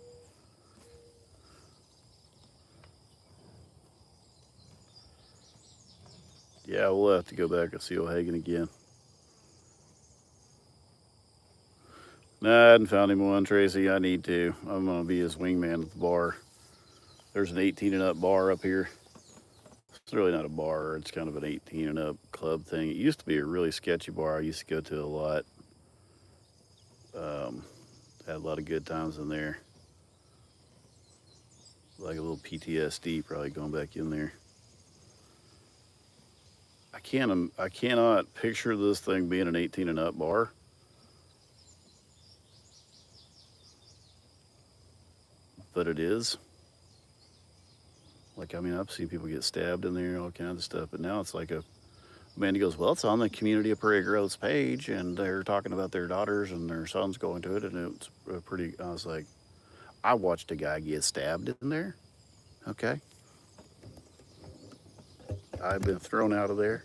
Yeah, we'll have to go back and see O'Hagan again. Nah, I hadn't found him one, Tracy. I need to. I'm gonna be his wingman at the bar. There's an 18 and up bar up here. It's really not a bar. It's kind of an 18 and up club thing. It used to be a really sketchy bar I used to go to a lot. Um, had a lot of good times in there. Like a little PTSD probably going back in there. I cannot picture this thing being an 18 and up bar. But it is. Like, I mean, I've seen people get stabbed in there, all kinds of stuff. But now it's like a man who goes, well, it's on the Community of Prairie Growth's page, and they're talking about their daughters and their sons going to it, and it's pretty. I was like, I watched a guy get stabbed in there. Okay, I've been thrown out of there.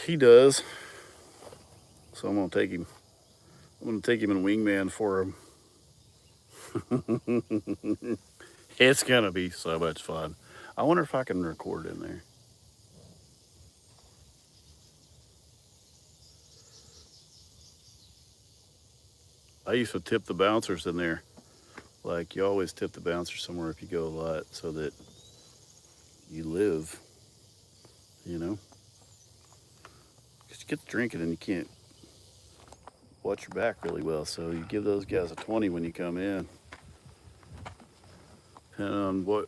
He does, so I'm gonna take him. I'm gonna take him in wingman for him. It's gonna be so much fun. I wonder if I can record in there. I used to tip the bouncers in there. Like, you always tip the bouncer somewhere if you go a lot so that you live, you know? Because you get to drinking and you can't watch your back really well. So you give those guys a 20 when you come in. Depending on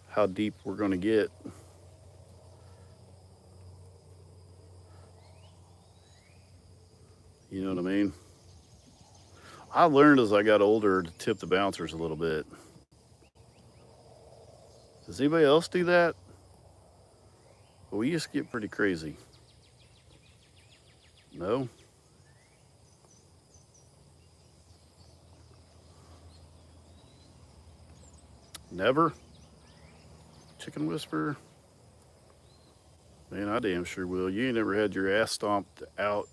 how deep we're going to get. You know what I mean? I learned as I got older to tip the bouncers a little bit. Does anybody else do that? Well, we used to get pretty crazy. No? Never? Chicken whisperer? Man, I damn sure will. You ain't never had your ass stomped out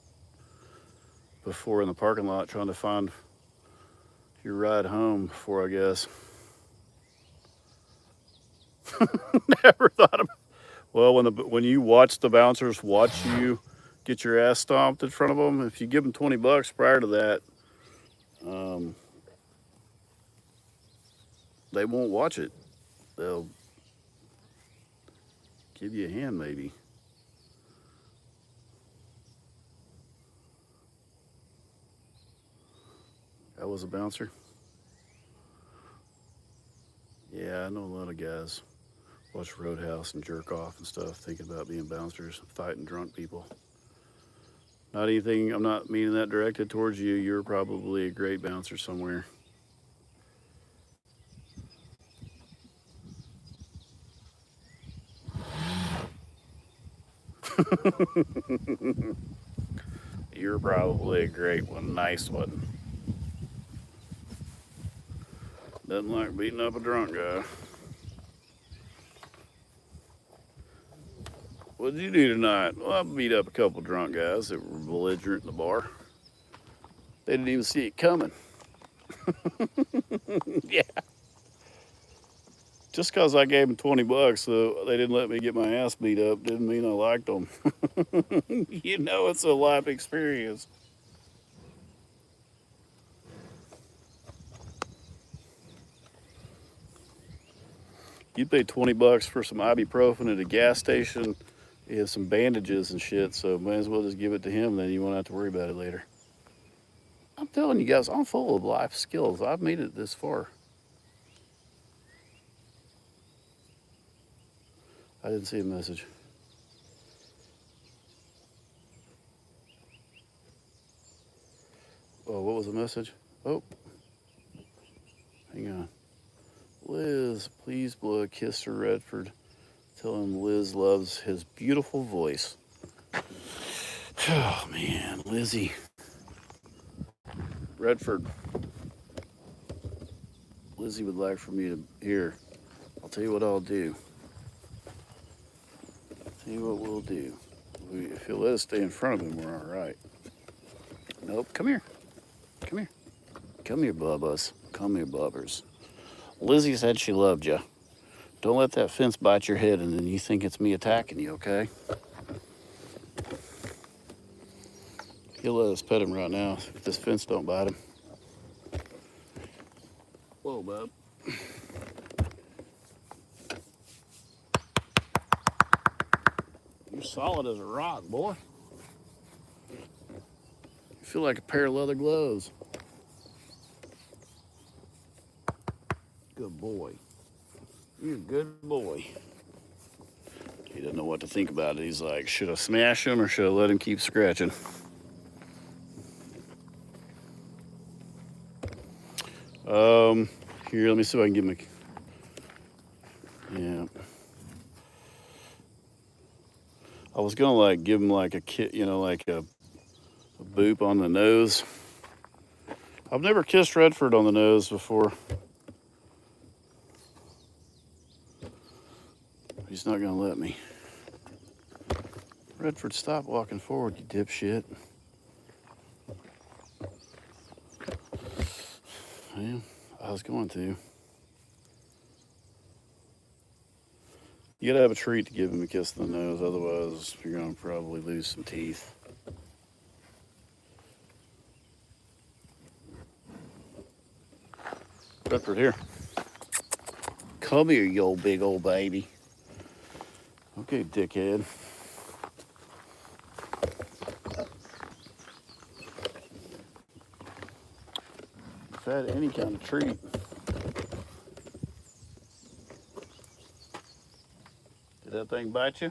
before in the parking lot trying to find your ride home before, I guess. Never thought of. Well, when you watch the bouncers watch you get your ass stomped in front of them, if you give them $20 prior to that, um, they won't watch it. They'll give you a hand, maybe. I was a bouncer. Yeah, I know a lot of guys watch Roadhouse and jerk off and stuff, thinking about being bouncers, fighting drunk people. Not anything, I'm not meaning that directed towards you. You're probably a great bouncer somewhere. You're probably a great one, nice one. Doesn't like beating up a drunk guy. What did you do tonight? Well, I beat up a couple drunk guys that were belligerent in the bar. They didn't even see it coming. Yeah. Just because I gave them $20, so they didn't let me get my ass beat up, didn't mean I liked them. You know, it's a life experience. You pay $20 for some ibuprofen at a gas station and some bandages and shit, so might as well just give it to him, then you won't have to worry about it later. I'm telling you guys, I'm full of life skills. I've made it this far. I didn't see a message. Oh, what was the message? Oh, hang on. Liz, please blow a kiss to Redford. Tell him Liz loves his beautiful voice. Oh, man, Lizzie. Redford. Lizzie would like for me to hear. I'll tell you what I'll do. Tell you what we'll do. If he'll let us stay in front of him, we're all right. Nope, come here. Come here. Come here, Bubbas. Come here, Bubbers. Lizzie said she loved you. Don't let that fence bite your head and then you think it's me attacking you, okay? He'll let us pet him right now if this fence don't bite him. Whoa, bub. You're solid as a rock, boy. You feel like a pair of leather gloves. Good boy. You're a good boy. He doesn't know what to think about it. He's like, should I smash him or should I let him keep scratching? Here, let me see if I can give him a, yeah. I was gonna like give him like a kit, you know, like a boop on the nose. I've never kissed Redford on the nose before. He's not gonna let me. Redford, stop walking forward, you dipshit. Well, I was going to. You gotta have a treat to give him a kiss on the nose, otherwise you're gonna probably lose some teeth. Redford, here. Come here, you old big old baby. Okay, dickhead. If I had any kind of treat. Did that thing bite you?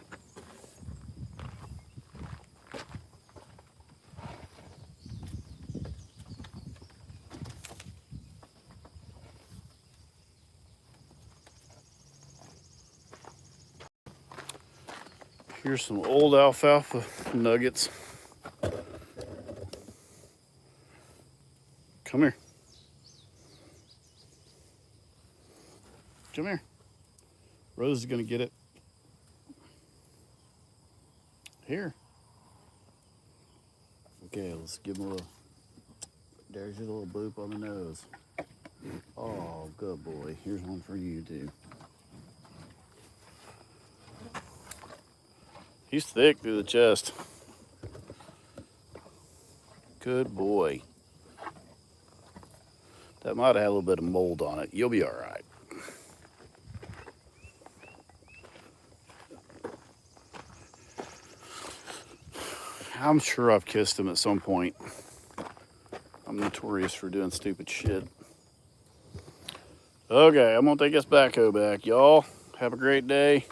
Here's some old alfalfa nuggets. Come here. Come here. Rose is gonna get it. Here. Okay, let's give him a little. There's your little boop on the nose. Oh, good boy. Here's one for you too. He's thick through the chest. Good boy. That might have had a little bit of mold on it. You'll be all right. I'm sure I've kissed him at some point. I'm notorious for doing stupid shit. Okay, I'm gonna take this backhoe back. Y'all, have a great day.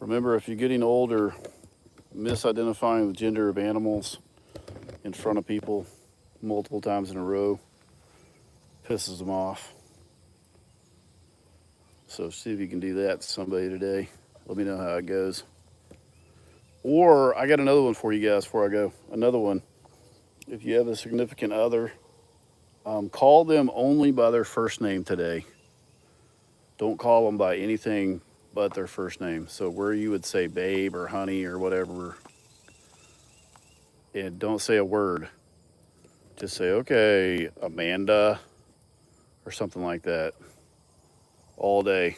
Remember, if you're getting older, misidentifying the gender of animals in front of people multiple times in a row pisses them off. So see if you can do that to somebody today. Let me know how it goes. Or I got another one for you guys before I go. Another one. If you have a significant other, call them only by their first name today. Don't call them by anything but their first name. So where you would say babe or honey or whatever, and don't say a word. Just say, okay, Amanda, or something like that, all day.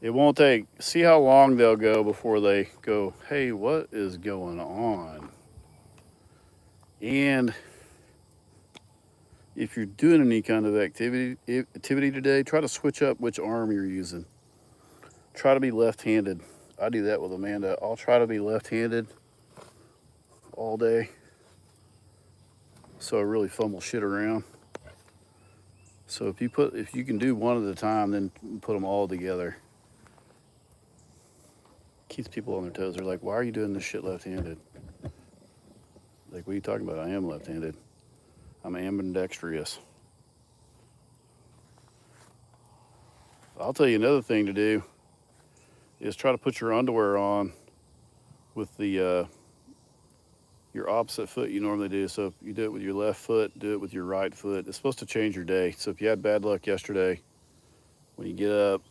It won't take, see how long they'll go before they go, hey, what is going on? And if you're doing any kind of activity today, try to switch up which arm you're using. Try to be left-handed. I do that with Amanda. I'll try to be left-handed all day, so I really fumble shit around. So if you can do one at a time, then put them all together. Keeps people on their toes. They're like, why are you doing this shit left-handed? Like, what are you talking about? I am left-handed. I'm ambidextrous. I'll tell you another thing to do is try to put your underwear on with the your opposite foot you normally do. So if you do it with your left foot, do it with your right foot. It's supposed to change your day. So if you had bad luck yesterday, when you get up,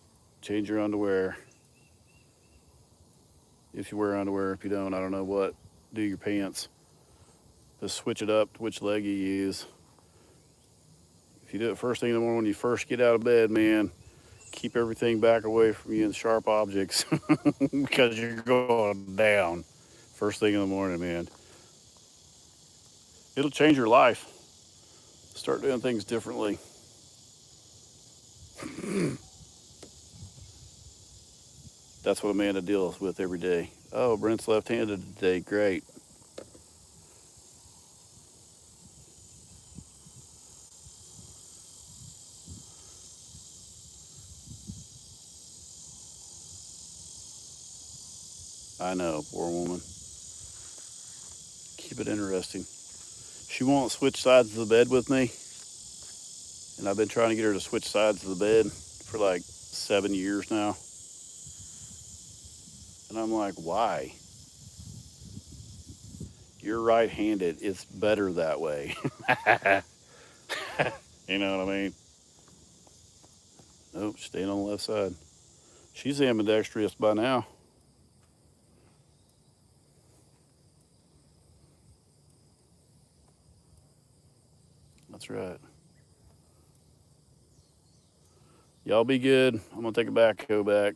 change your underwear. If you wear underwear, if you don't, I don't know what, do your pants. Just switch it up to which leg you use. If you do it first thing in the morning when you first get out of bed, man, keep everything back away from you and sharp objects because you're going down first thing in the morning, man. It'll change your life. Start doing things differently. That's what Amanda deals with every day. Oh, Brent's left-handed today. Great. I know, poor woman. Keep it interesting. She won't switch sides of the bed with me, and I've been trying to get her to switch sides of the bed for like 7 years now. And I'm like, why? You're right-handed. It's better that way. You know what I mean? Nope, staying on the left side. She's ambidextrous by now. That's right. Y'all be good. I'm gonna take a backhoe back.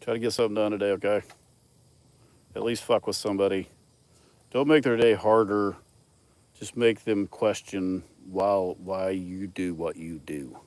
Try to get something done today, okay? At least fuck with somebody. Don't make their day harder. Just make them question why you do what you do.